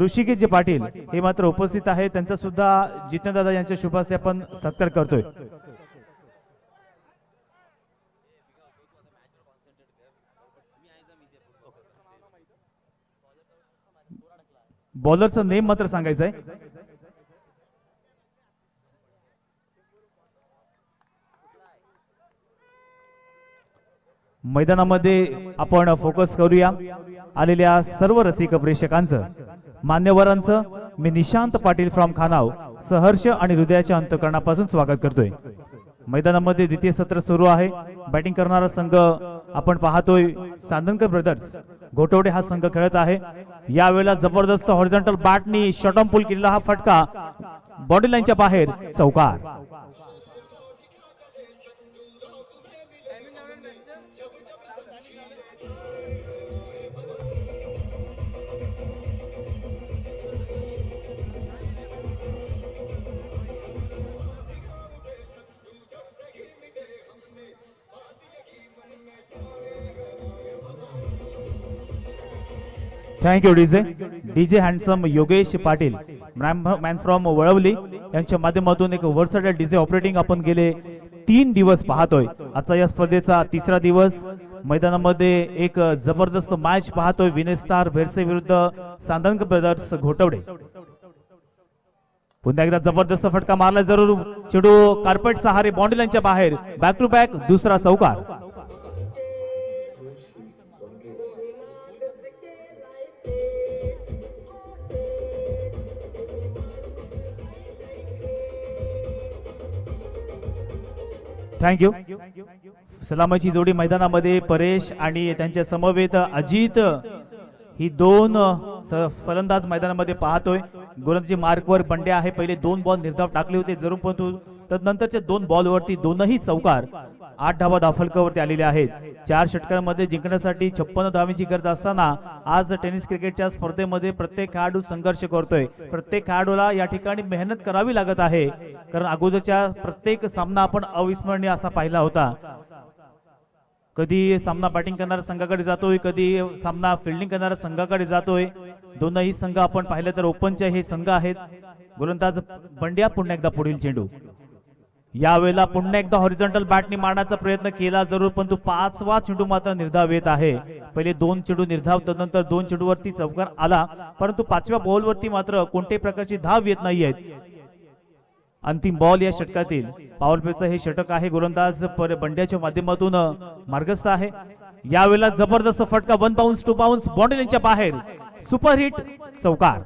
ऋषिकेश पाटील हे मात्र उपस्थित आहे, त्यांचा सुद्धा जितेंद्रदादा यांच्या शुभ हस्ते आपण सत्कार करतोय. बॉलरचं नेम मात्र सांगायचं आहे. मैदानामध्ये आपण फोकस करूया. आलेल्या सर्व रसिक प्रेक्षकांचं, मान्यवरांचं मी निशांत पाटील फ्रॉम खानाव सहर्ष आणि हृदयाच्या अंतकरणापासून स्वागत करतोय. मैदानामध्ये द्वितीय सत्र सुरू आहे. बॅटिंग करणारा संघ आपण पाहतोय सांदनकर ब्रदर्स घोटवडे हा संघ खेळत आहे. यावेळेला जबरदस्त हॉरिझॉन्टल बॅटनी शॉर्ट पुल केलेला हा फटका बॉडी लाईनच्या बाहेर चौकार. Thank you DJ handsome Yogesh Patil man from वळवली यांच्या माध्यमातून एक वर्सटाईल डीजे ऑपरेटिंग आपण गेले 3 दिवस पाहतोय. आजचा या स्पर्धेचा तिसरा दिवस. मैदानामध्ये एक जबरदस्त मॅच पाहतोय विनय स्टार भेरसे विरुद्ध सांदनकर ब्रदर्स घोटवडे. पुन्हा एकदा जबरदस्त फटका मारला जरूर. चेडू कार्पेट सहारे बॉन्डी लाईनच्या बाहेर. बॅक टू बॅक दुसरा चौकार. थँक्यू. सलामीची जोडी मैदानामध्ये परेश आणि त्यांच्या समवेत अजित ही दोन फलंदाज मैदानामध्ये पाहतोय. गोलंदाजी मार्कवर बंड्या आहे. पहिले 2 बॉल निर्धाव टाकले होते जरूर, परंतु तदनंतरच्या 2 बॉलवरती दोनही चौकार 8 धावा धाफलकावरती आलेल्या आहेत. 4 षटकांमध्ये जिंकण्यासाठी 56 धावांची गरज असताना आज टेनिस क्रिकेटच्या स्पर्धेमध्ये प्रत्येक खेळाडू संघर्ष करतोय. प्रत्येक खेळाडूला या ठिकाणी मेहनत करावी लागत आहे, कारण अगोदरच्या प्रत्येक सामना आपण अविस्मरणीय असा पाहिला होता. कधी सामना बॅटिंग करणाऱ्या संघाकडे जातोय, कधी सामना फिल्डिंग करणाऱ्या संघाकडे जातोय. दोनही संघ आपण पाहिले तर ओपनचे हे संघ आहेत. गोलंदाज बंड्या पुन्हा एकदा पुढील चेंडू. यावेळेला पुन्हा एकदा हॉरिझॉन्टल बॅटनी मारण्याचा प्रयत्न केला जरूर, परंतु 5वा चेंडू मात्र निर्धाव येत आहे. पहिले 2 चेंडू निर्धाव, तदनंतर 2 चेंडूवरती चौकार आला, परंतु 5व्या बॉलवरती मात्र कोणत्याही प्रकारची धाव येत नाहीये. अंतिम बॉल या षटकातील पॉवर प्लेचं हे षटक आहे. गोलंदाज बंड्याच्या माध्यमातून मार्गस्थ आहे. यावेळेला जबरदस्त फटका 1 बाउन्स 2 बाउन्स बॉन्डी लाईनच्या बाहेर. सुपरहिट चौकार.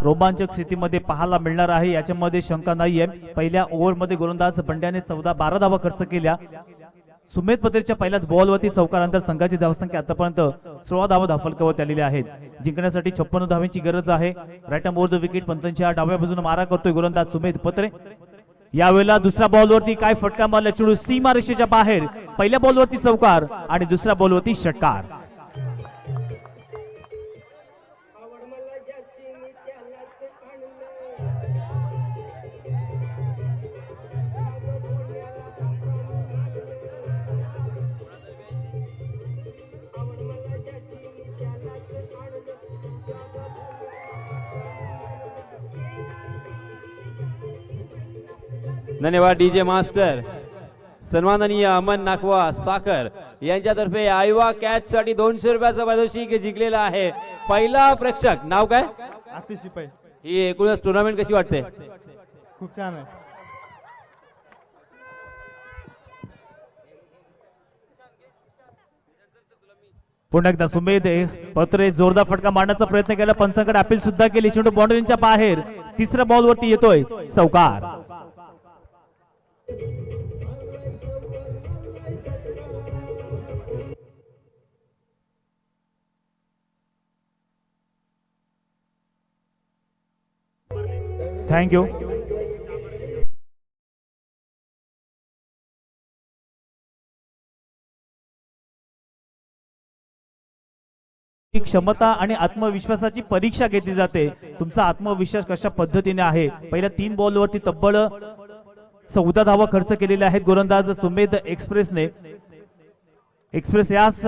रोमांचक स्थितीमध्ये पाहायला मिळणार आहे याच्यामध्ये शंका नाहीये। पहिल्या ओव्हरमध्ये गोलंदाज बंड्याने 14-12 धावा खर्च केल्या। सुमेध पत्रेच्या पहिल्याच बॉलवरती चौकारानंतर संघाची धावसंख्या आतापर्यंत 16 धावा धावफलकावर आलेल्या आहेत। जिंकण्यासाठी 56 धावांची गरज आहे। राईट ओव्हर द विकेट पंचांच्या डाव्या बाजूने मारा करतोय गोलंदाज सुमेध पत्रे। यावेळेला दुसऱ्या बॉलवरती काय फटका मारला चेंडू सीमारेषेच्या बाहेर। पहिल्या बॉलवरती चौकार आणि दुसऱ्या बॉलवरती षटकार। धन्यवाद डीजे मास्टर। सन्माननीय अमन नाकवा साखर यांच्यातर्फे आयवा कॅच साठी 200 रुपयाचा पारितोषिक जिंकलेला आहे। पहिला प्रेक्षक नाव काय? आतिश शिपाई। ही एकूणच टुर्नामेंट कशी वाटते? खूप छान आहे। पुन्हा एकदा सुमेध पत्रे जोरदार फटका मारण्याचा प्रयत्न केला, पंचांकडे अपील सुद्धा केली, चेंडू बाउंड्रीच्या बाहेर। तिसऱ्या बॉलवरती येतोय चौकार। Thank you. क्षमता आणि आत्मविश्वासाची परीक्षा घेतली जाते। तुमचा आत्मविश्वास कशा पद्धतीने आहे। पहिल्या 3 बॉलवरती तब्बल 14 धावा खर्च केलेल्या आहेत गोलंदाज सुमेध एक्सप्रेस यास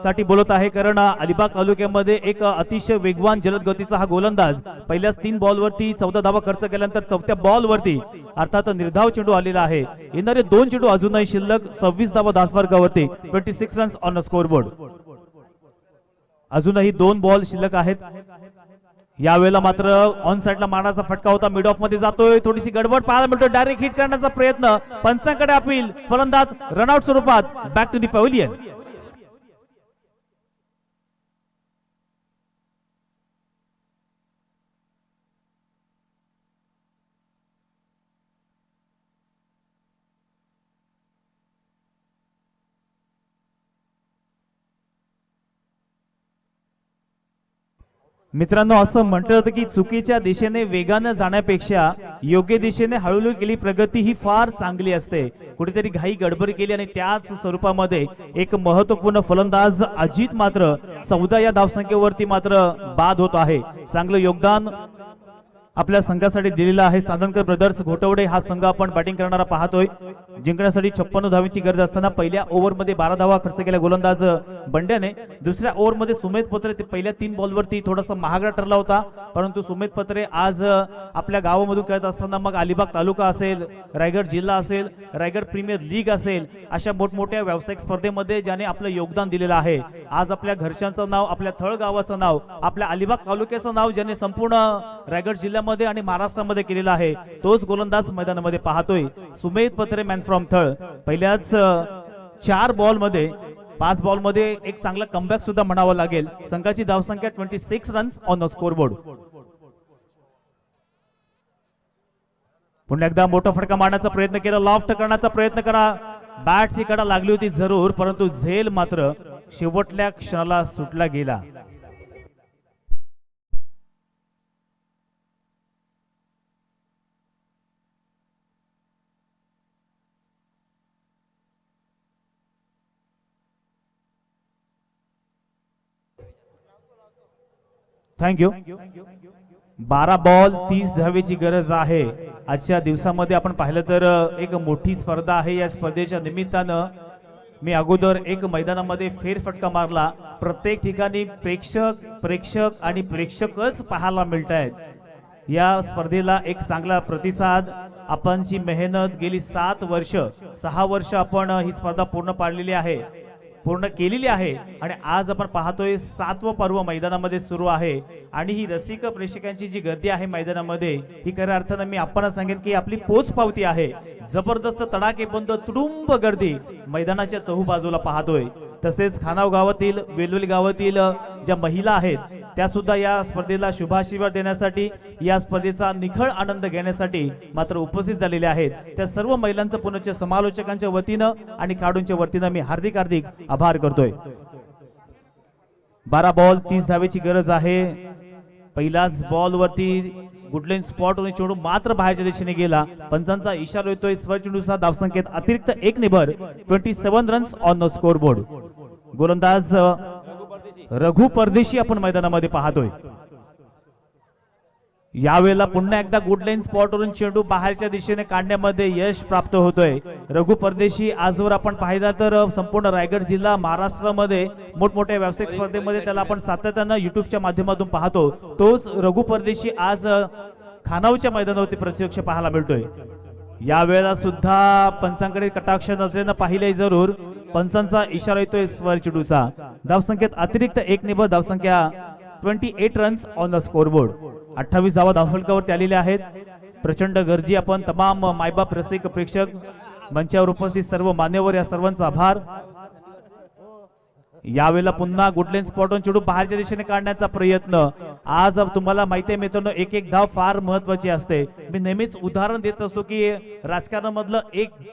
साठी बोलत आहे, कारण अलिबाग तालुक्यामध्ये एक अतिशय वेगवान जलद गतीचा हा गोलंदाज पहिल्याच 3 बॉलवरती 14 धावा खर्च केल्यानंतर चौथ्या बॉलवरती अर्थात निर्धाव चेंडू आलेला आहे। येणारे 2 चेंडू अजूनही शिल्लक 26 धावा धावफलकावरती 26 रन्स ऑन स्कोरबोर्ड। अजूनही 2 बॉल शिल्लक आहेत। यावेळेला मात्र ऑन साइडला मारण्याचा फटका होता, मिड ऑफ मध्ये जातोय, थोडीशी गडबड पाहायला मिळतो, डायरेक्ट हिट करण्याचा प्रयत्न, पंचांकडे अपील, फलंदाज रनआउट स्वरूपात बॅक टू दी पॅव्हिलियन। मित्रांनो, असं म्हटलं जातं की चुकीच्या दिशेने वेगानं जाण्यापेक्षा योग्य दिशेने हळूहळू केली प्रगती ही फार चांगली असते। कुठेतरी घाई गडबड केली आणि त्याच स्वरूपामध्ये एक महत्त्वपूर्ण फलंदाज अजित मात्र 14 या धावसंख्येवरती मात्र बाद होत आहे। चांगलं योगदान आपल्या संघासाठी दिलेला आहे। साधनकर ब्रदर्स घोटवडे हा संघ आपण बॅटिंग करणारा पाहतोय। जिंकण्यासाठी 56 धावांची गरज असताना पहिल्या ओव्हरमध्ये 12 धावा खर्च केल्या गोलंदाज बंड्याने। दुसऱ्या ओव्हरमध्ये सुमेध पत्रे पहिल्या 3 बॉलवरती थोडासा महागडा ठरला होता, परंतु सुमेध पत्रे आज आपल्या गावामधून खेळत असताना मग अलिबाग तालुका असेल, रायगड जिल्हा असेल, रायगड प्रीमियर लीग असेल, अशा मोठमोठ्या व्यावसायिक स्पर्धेमध्ये ज्याने आपलं योगदान दिलेलं आहे। आज आपल्या घरच्यांचं नाव, आपल्या थळ गावाचं नाव, आपल्या अलिबाग तालुक्याचं नाव ज्याने संपूर्ण रायगड जिल्ह्यामध्ये आणि महाराष्ट्रामध्ये केलेला आहे, तोच गोलंदाज मैदानामध्ये पाहतोय सुमेध पत्रे, मॅन फ्रॉम थळ। पहिल्याच 4 बॉलमध्ये 5 बॉलमध्ये एक चांगला कमबॅक सुद्धा म्हणावा लागेल। संघाची धावसंख्या 26 रन्स ऑन स्कोरबोर्ड। पुन्हा एकदा मोठा फटका मारण्याचा प्रयत्न केला, लॉफ्ट करण्याचा प्रयत्न करा, बॅटची कडा लागली होती जरूर, परंतु झेल मात्र शेवटल्या क्षणाला सुटला गेला। थँक्यू। 12 बॉल 30 धावेची गरज आहे। आजच्या दिवसामध्ये आपण पाहिलं तर एक मोठी स्पर्धा आहे। या स्पर्धेच्या निमित्तानं मी अगोदर एक मैदानामध्ये फेरफटका मारला। प्रत्येक ठिकाणी प्रेक्षक आणि प्रेक्षकच पाहायला मिळत आहेत। या स्पर्धेला एक चांगला प्रतिसाद, आपणची मेहनत गेली 6 वर्ष आपण ही स्पर्धा पूर्ण केलेली आहे आणि आज आपण पाहतोय 7वं पर्व मैदानामध्ये सुरू आहे आणि ही रसिक प्रेक्षकांची जी गर्दी आहे मैदानामध्ये, ही खऱ्या अर्थानं मी आपण सांगेन की आपली पोच पावती आहे। जबरदस्त तडाखेबंद तुडुंब गर्दी मैदानाच्या चहूबाजूला पाहतोय। तसेच खानाव गावातील, वेलोली गावातील ज्या महिला आहेत त्या सुद्धा या स्पर्धेला शुभाशीर्वाद देण्यासाठी, या स्पर्धेचा निखळ आनंद घेण्यासाठी मात्र उपस्थित झालेले आहेत. त्या सर्व महिलांचं पुनश्च समालोचकांच्या वतीनं आणि खेळाडूंच्या वतीनं मी हार्दिक हार्दिक आभार करतोय. 12 बॉल 30 धावेची गरज आहे. पहिल्याच बॉल वरती गुडलेन स्पॉट होऊन चेंडू मात्र बाहेरच्या दिशेने गेला. पंचांचा इशारा येतोय. चेंडूचा धावसंख्येत अतिरिक्त 1 निभर. 27 runs on the score board. गोलंदाज रघु परदेशी आपण मैदानामध्ये पाहतोय. यावेळेला पुन्हा एकदा गुडलाईन स्पॉटवरून चेंडू बाहेरच्या दिशेने काढण्यामध्ये यश प्राप्त होतोय. रघु परदेशी आजवर आपण पाहिला तर संपूर्ण रायगड जिल्हा महाराष्ट्रामध्ये मोठमोठ्या व्यावसायिक स्पर्धेमध्ये त्याला आपण सातत्यानं युट्यूबच्या माध्यमातून पाहतो. तोच रघु परदेशी आज खानावच्या मैदानावरती प्रत्यक्ष पाहायला मिळतोय. यावेळेला सुद्धा पंचांकडे कटाक्ष नजरेनं पाहिले जरूर. पंचांचा इशारा येतोय स्वर चेंडूचा. धावसंख्येत अतिरिक्त 1 निभर. धावसंख्या 28 runs on the score board. 28 धावा धावफलकावरती आलेल्या आहेत. प्रचंड गर्दी. आपण तमाम मायबाप रसिक प्रेक्षक मंचावर उपस्थित सर्व मान्यवर या सर्वांचा आभार. यावेळेला पुन्हा गुडलेन स्पॉटून चेंडू बाहेरच्या दिशेने काढण्याचा प्रयत्न. आज तुम्हाला माहिती आहे मित्रांनो, एक धाव फार महत्वाची असते. मी नेहमीच उदाहरण देत असतो की राजकारणामधलं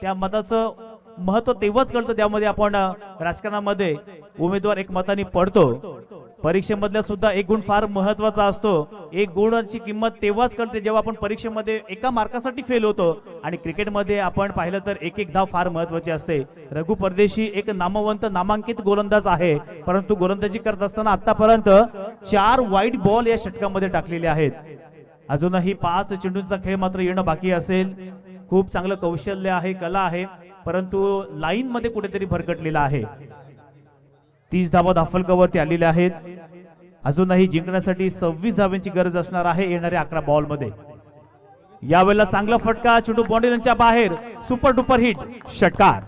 त्या मताचं महत्व तेव्हाच कळतं त्यामध्ये आपण राजकारणामध्ये उमेदवार एक मताने पडतो. परीक्षेमधल्या सुद्धा एक गुण फार महत्वाचा असतो. एक गुणाची किंमत तेव्हाच कळते जेव्हा आपण परीक्षेमध्ये एका मार्कासाठी फेल होतो. आणि क्रिकेटमध्ये आपण पाहिलं तर एक धाव फार महत्वाची असते. रघु परदेशी एक नामवंत नामांकित गोलंदाज आहे, परंतु गोलंदाजी करत असताना आतापर्यंत 4 वाईट बॉल या षटकामध्ये टाकलेले आहेत. अजूनही 5 चेंडूंचा खेळ मात्र येणं बाकी असेल. खूप चांगलं कौशल्य आहे, कला आहे, परंतु लाईन मध्ये कुठेतरी भरकटलेला आहे. 30 धावा धावफलकावरती आलेल्या आहेत. अजूनही जिंकण्यासाठी 26 धावांची गरज असणार आहे येणाऱ्या 11 बॉल मध्ये. यावेळेला चांगला फटका. चेंडू बाउंड्रीच्या बाहेर. Super duper hit. षटकार.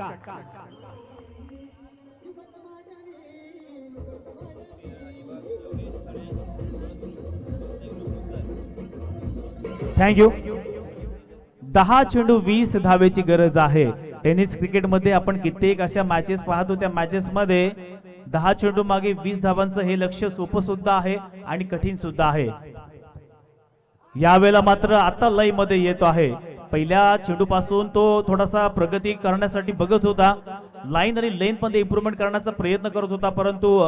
थँक्यू. 10 चेंडू 20 धावेची गरज आहे. टेनिस क्रिकेटमध्ये आपण कित्येक अशा मॅचेस पाहतो. त्या मॅचेस मध्ये 10 चेंडू मागे 20 धावांचं हे लक्ष्य सोपं सुद्धा आहे आणि कठीण सुद्धा आहे. यावेळेला मात्र आता लय मध्ये येतो आहे. पहिल्या चेंडू पासून तो थोडासा प्रगती करण्यासाठी बघत होता. लाईन आणि लेन मध्ये इम्प्रूव्हमेंट करण्याचा प्रयत्न करत होता, परंतु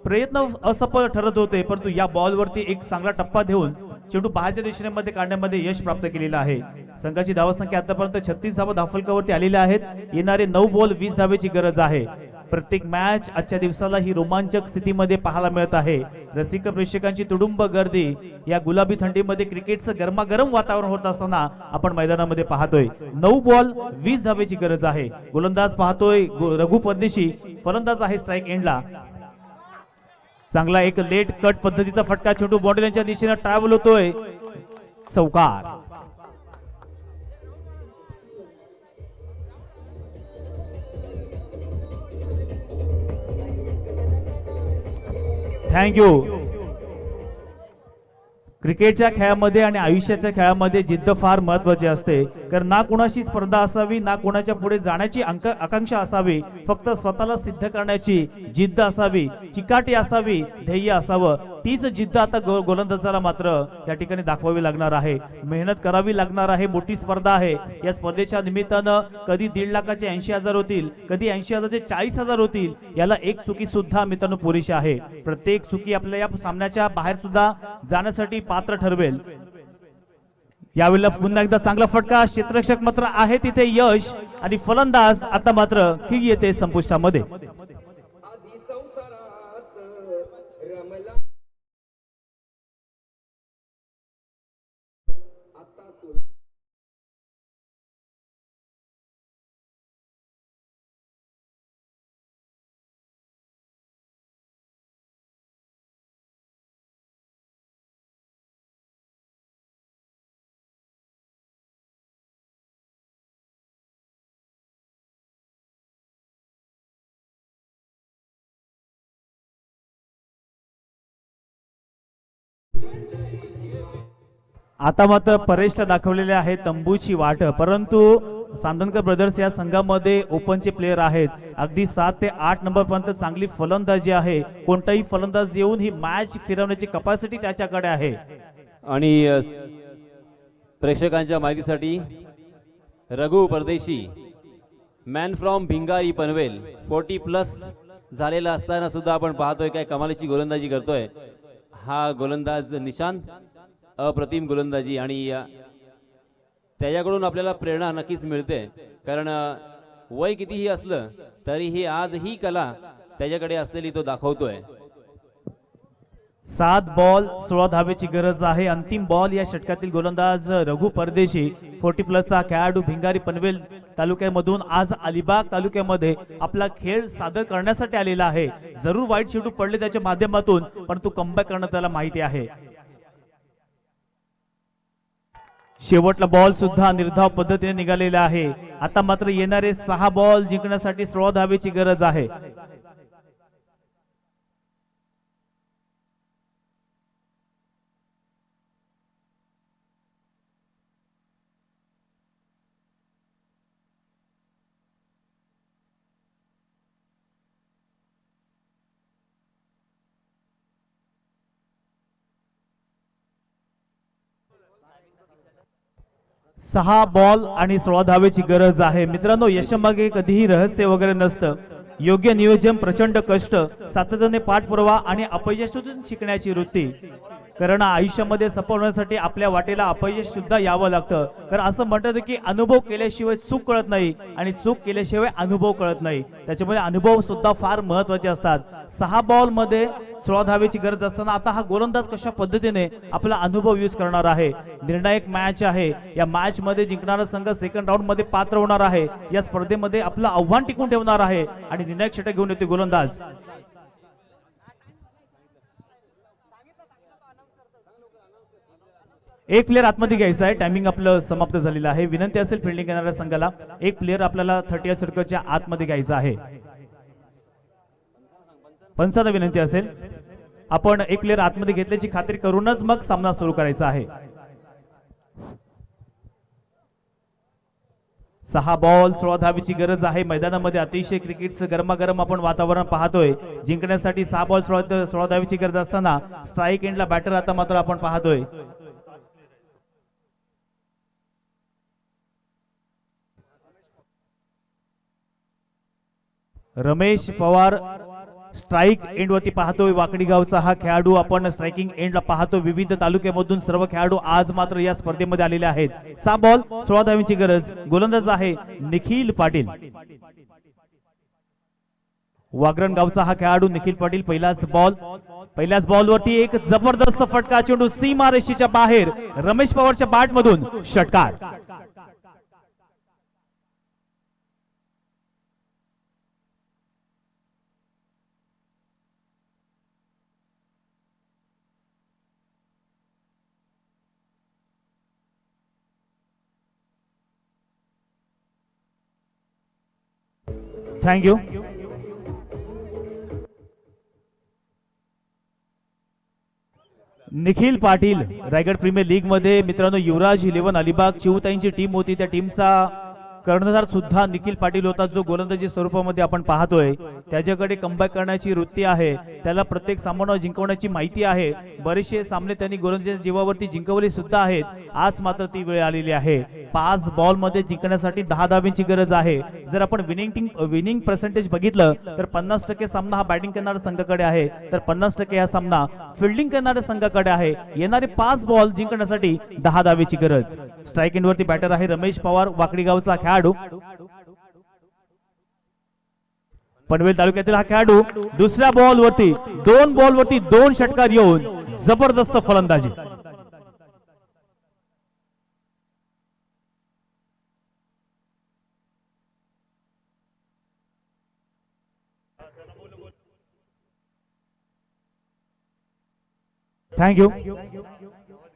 प्रयत्न असफल ठरत होते. परंतु या बॉलवरती एक चांगला टप्पा देऊन चेंडू बाहेरच्या दिशेने काढण्यामध्ये यश प्राप्त केलेलं आहे. संघाची धावसंख्या आतापर्यंत 36 धावा धावफलकावरती आलेल्या आहेत. येणारे 9 बॉल 20 धावेची गरज आहे. प्रत्येक मॅच आजच्या दिवसाला ही रोमांचक स्थितीमध्ये पाहायला मिळत आहे. रसिक प्रेक्षकांची तुडुंब गर्दी या गुलाबी थंडीमध्ये क्रिकेटचं गरमागरम वातावरण होत असताना आपण मैदानामध्ये पाहतोय. 9 बॉल 20 धावेची गरज आहे. गोलंदाज पाहतोय रघु परदेशी. फलंदाज आहे स्ट्राइक एंडला. चांगला एक लेट कट पद्धतीचा फटका. चेंडू बाउंड्रीच्या दिशेने ट्रॅव्हल होतोय. चौकार. थँक्यू. क्रिकेटच्या खेळामध्ये आणि आयुष्याच्या खेळामध्ये जिद्द फार महत्वाची असते. कारण ना कोणाशी स्पर्धा असावी, ना कोणाच्या पुढे जाण्याची आकांक्षा असावी. फक्त स्वतःला सिद्ध करण्याची जिद्द असावी, चिकाटी असावी, ध्येय असावं. तीच जिद्द आता गोलंदाजाला मात्र या ठिकाणी दाखवावी लागणार आहे. मेहनत करावी लागणार आहे. मोठी स्पर्धा आहे. या स्पर्धेच्या निमित्तानं कधी 1.5 लाखाचे 80,000 होतील, कधी 80,000चे 40,000 होतील. याला एक चुकी सुद्धा मित्रांनो पुरेशी आहे. प्रत्येक चुकी आपल्या या सामन्याच्या बाहेर सुद्धा जाण्यासाठी पात्र ठरवेल. यावेळेला पुन्हा एकदा चांगला फटका. क्षेत्ररक्षक मात्र आहे तिथे यश आणि फलंदाज आता मात्र की येते संपुष्टामध्ये. आता मात्र परेशला दाखवलेले आहे तंबूची वाट, परंतु सांदनकर ब्रदर्स या संघामध्ये ओपनचे प्लेयर आहेत. अगदी 7 ते 8 नंबर पर्यंत चांगली फलंदाजी आहे. कोणताही फलंदाज येऊन ही मॅच फिरवण्याची कपॅसिटी त्याच्याकडे आहे. आणि प्रेक्षकांच्या माहितीसाठी रघु परदेशी मॅन फ्रॉम भिंगारी पनवेल 40+ झालेला असताना सुद्धा आपण पाहतोय काय कमालीची गोलंदाजी करतोय हा गोलंदाज निशांत. अप्रतिम गोलंदाजी आणि त्याच्याकडून आपल्याला प्रेरणा नक्कीच मिळते. कारण वय कितीही असलं तरीही आज ही कला त्याच्याकडे असलेली तो दाखवतोय. 7 बॉल 16 धावेची गरज आहे. अंतिम बॉल या षटकातील गोलंदाज रघु परदेशी 40+ चा खेळाडू भिंगारी पनवेल तालुक्यामधून आज अलिबाग तालुक्यामध्ये आपला खेळ सादर करण्यासाठी आलेला आहे. जरूर वाईट शेवटू पडले त्याच्या माध्यमातून, परंतु कमबॅक करणं त्याला माहिती आहे. शेवटला बॉल सुद्धा निर्धाव पद्धतीने निघालेला आहे. आता मात्र येणारे 6 बॉल जिंकण्यासाठी 16 धावेची गरज आहे. सहा बॉल आणि 16 धावेची गरज आहे. मित्रांनो, यशामागे कधीही रहस्य वगैरे नसतं. योग्य नियोजन, प्रचंड कष्ट, सातत्याने पाठपुरावा आणि अपयशातून शिकण्याची वृत्ती. कारण आयुष्यामध्ये सफल होण्यासाठी आपल्या वाटेला अपयश सुद्धा यावं लागतं. कारण असं म्हणतात की अनुभव केल्याशिवाय चूक कळत नाही आणि चूक केल्याशिवाय अनुभव कळत नाही. त्याच्यामुळे अनुभव सुद्धा फार महत्वाचे असतात. 6 बॉल मध्ये 16 धावेची गरज असताना आता हा गोलंदाज कशा पद्धतीने आपला अनुभव यूज करणार आहे. निर्णायक मॅच आहे. या मॅच मध्ये जिंकणारा संघ सेकंड राऊंड मध्ये पात्र होणार आहे. या स्पर्धेमध्ये आपलं आव्हान टिकून ठेवणार आहे आणि निर्णायक षटक घेऊन येते गोलंदाज. एक प्लेयर आतमध्ये घ्यायचा आहे. टायमिंग आपलं समाप्त झालेलं आहे. विनंती असेल फिल्डिंग करणाऱ्या संघाला एक प्लेयर आपल्याला 30 षटकाच्या आतमध्ये घ्यायचा आहे. पंचांना विनंती असेल आपण एक प्लेयर आतमध्ये घेतल्याची खात्री करूनच मग सामना सुरू करायचा आहे. 6 बॉल 16 धावेची गरज आहे. मैदानामध्ये अतिशय क्रिकेटचं गरमागरम आपण वातावरण पाहतोय. जिंकण्यासाठी 6 बॉल 16 धावेची गरज असताना स्ट्राईक एंडला बॅटर आता मात्र आपण पाहतोय. रमेश पवार स्ट्राईक एंड वरती पाहतोय. वाकडी गावचा हा खेळाडू आपण स्ट्रायकिंग एंडला पाहतो. विविध तालुक्यामधून सर्व खेळाडू आज मात्र या स्पर्धेमध्ये आलेले आहेत. 6 बॉल 16 धावेची गरज. गोलंदाज आहे निखिल पाटील. वागरण गावचा हा खेळाडू निखिल पाटील. पहिल्याच बॉल वरती एक जबरदस्त फटका. चेंडू सीमा रेषेच्या बाहेर. रमेश पवारच्या बॅट मधून षटकार. Thank you. Nikhil Patil Raigad premier league मध्ये मित्रांनो युवराज 11 अलिबाग चिवताईंची टीम होती. त्या टीमचा कर्णधार सुद्धा निखिल पाटील होता, जो गोलंदाजी स्वरूपामध्ये आपण पाहतोय. त्याच्याकडे कमबॅक करण्याची वृत्ती आहे. त्याला प्रत्येक सामना जिंकवण्याची माहिती आहे. बरेचसे सामने त्यांनी गोलंदाजीच्या जीवावरती जिंकवले सुद्धा आहेत. आज मात्र ती वेळ आलेली आहे. 5 बॉल मध्ये जिंकण्यासाठी 10 धावांची गरज आहे. जर आपण विनिंग पर्सेंटेज बघितलं तर 50% सामना हा बॅटिंग करणाऱ्या संघाकडे आहे, तर 50% हा सामना फिल्डिंग करणाऱ्या संघाकडे आहे. येणारे 5 बॉल जिंकण्यासाठी 10 धावेची गरज. स्ट्राईक एंड वरती बॅटर आहे रमेश पवार, वाकडी गावचा खेळाडू. पनवेल तालुक्यातील हा खेळाडू दुसऱ्या बॉल वरती 2 बॉल वरती 2 षटकार येऊन जबरदस्त फलंदाजी. थँक्यू.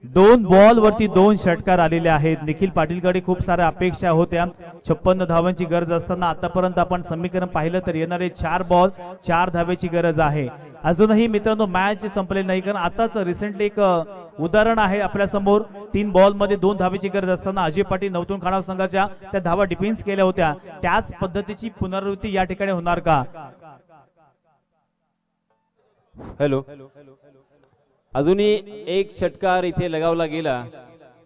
2 बॉल वरती 2 षटकार आलेले आहेत. निखिल पाटीलकडे खूप साऱ्या अपेक्षा होत्या. 56 धावांची गरज असताना आतापर्यंत आपण समीकरण पाहिलं तर येणारे 4 बॉल 4 धावेची गरज आहे. अजूनही मित्रांनो मॅच संपलेली नाही, कारण आताच रिसेंटली एक उदाहरण आहे आपल्या समोर. 3 बॉल मध्ये 2 धावेची गरज असताना अजय पाटील नवतून खानाव संघाच्या त्या धावा डिफेन्स केल्या होत्या. त्याच पद्धतीची पुनरावृत्ती या ठिकाणी होणार का? हॅलो, अजूनही एक षटकार इथे लगावला गेला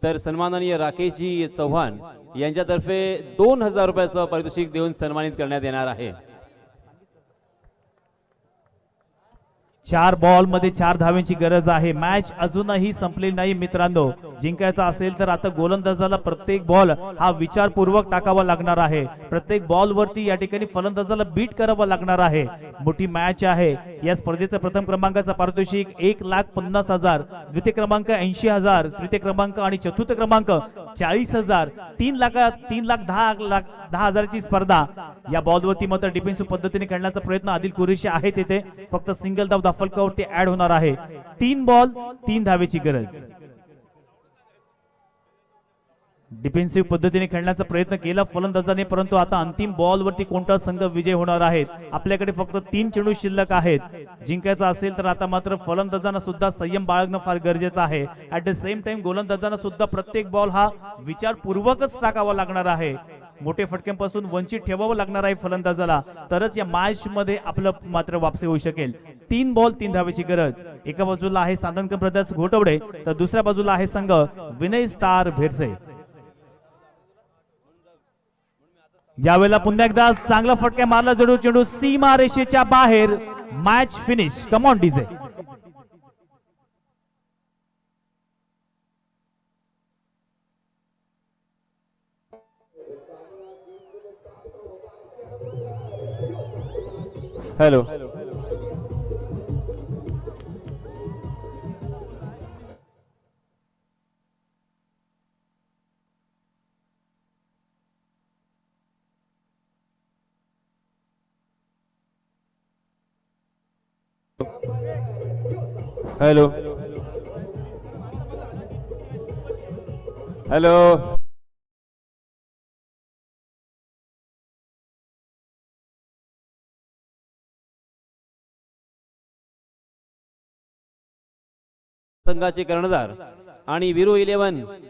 तर सन्माननीय राकेशजी चव्हाण यांच्यातर्फे 2000 रुपयाचं पारितोषिक देऊन सन्मानित करण्यात येणार आहे. 4 बॉल मध्ये 4 धावांची गरज आहे. मॅच अजूनही संपलेली नाही मित्रांनो. जिंकायचं असेल तर आता गोलंदाजाला प्रत्येक बॉल हा विचारपूर्वक टाकावा लागणार आहे. प्रत्येक बॉल वरती या ठिकाणी फलंदाजाला बीट करावं लागणार आहे. मोठी मॅच आहे. या स्पर्धेचं प्रथम क्रमांकाचा पारितोषिक 1,50,000, द्वितीय क्रमांक 80,000, तृतीय क्रमांक आणि चतुर्थ क्रमांक 40,000, 3,10,000ची स्पर्धा. या बॉलवरती मात्र डिफेन्सिव्ह पद्धतीने खेळण्याचा प्रयत्न आदिल कुरेशी आहे. तिथे फक्त सिंगल धाव फलकावरती ऍड होणार आहे. 3 बॉल 3 धावेची गरज. डिफेन्सिव्ह पद्धतीने खेळण्याचा प्रयत्न केला फलंदाजाने, परंतु आता अंतिम बॉल वरती कोणता संघ विजय होणार आहेत? आपल्याकडे फक्त 3 चेंडू शिल्लक आहेत. जिंकायचं असेल तर आता मात्र फलंदाजांना सुद्धा संयम बाळगणं फार गरजेचं आहे. ऍट द सेम टाइम गोलंदाजांना सुद्धा प्रत्येक बॉल हा विचारपूर्वकच टाकावा लागणार आहे. मोठे फटक्यांपासून वंचित ठेवावं लागणार आहे फलंदाजाला, तरच या मॅच मध्ये आपलं मात्र वापसी होऊ शकेल. 3 बॉल 3 धावेची गरज. एका बाजूला आहे सांदनकर ब्रदर्स घोटवडे, तर दुसऱ्या बाजूला आहे संघ विनय स्टार भेरसे. यावेळेला पुन्हा एकदा चांगला फटका मारला जडू चेंडू सीमा रेषेच्या बाहेर. Match finish. Come on DJ. Hello, hello, hello, संघाचे कर्णधार आणि वीरो 11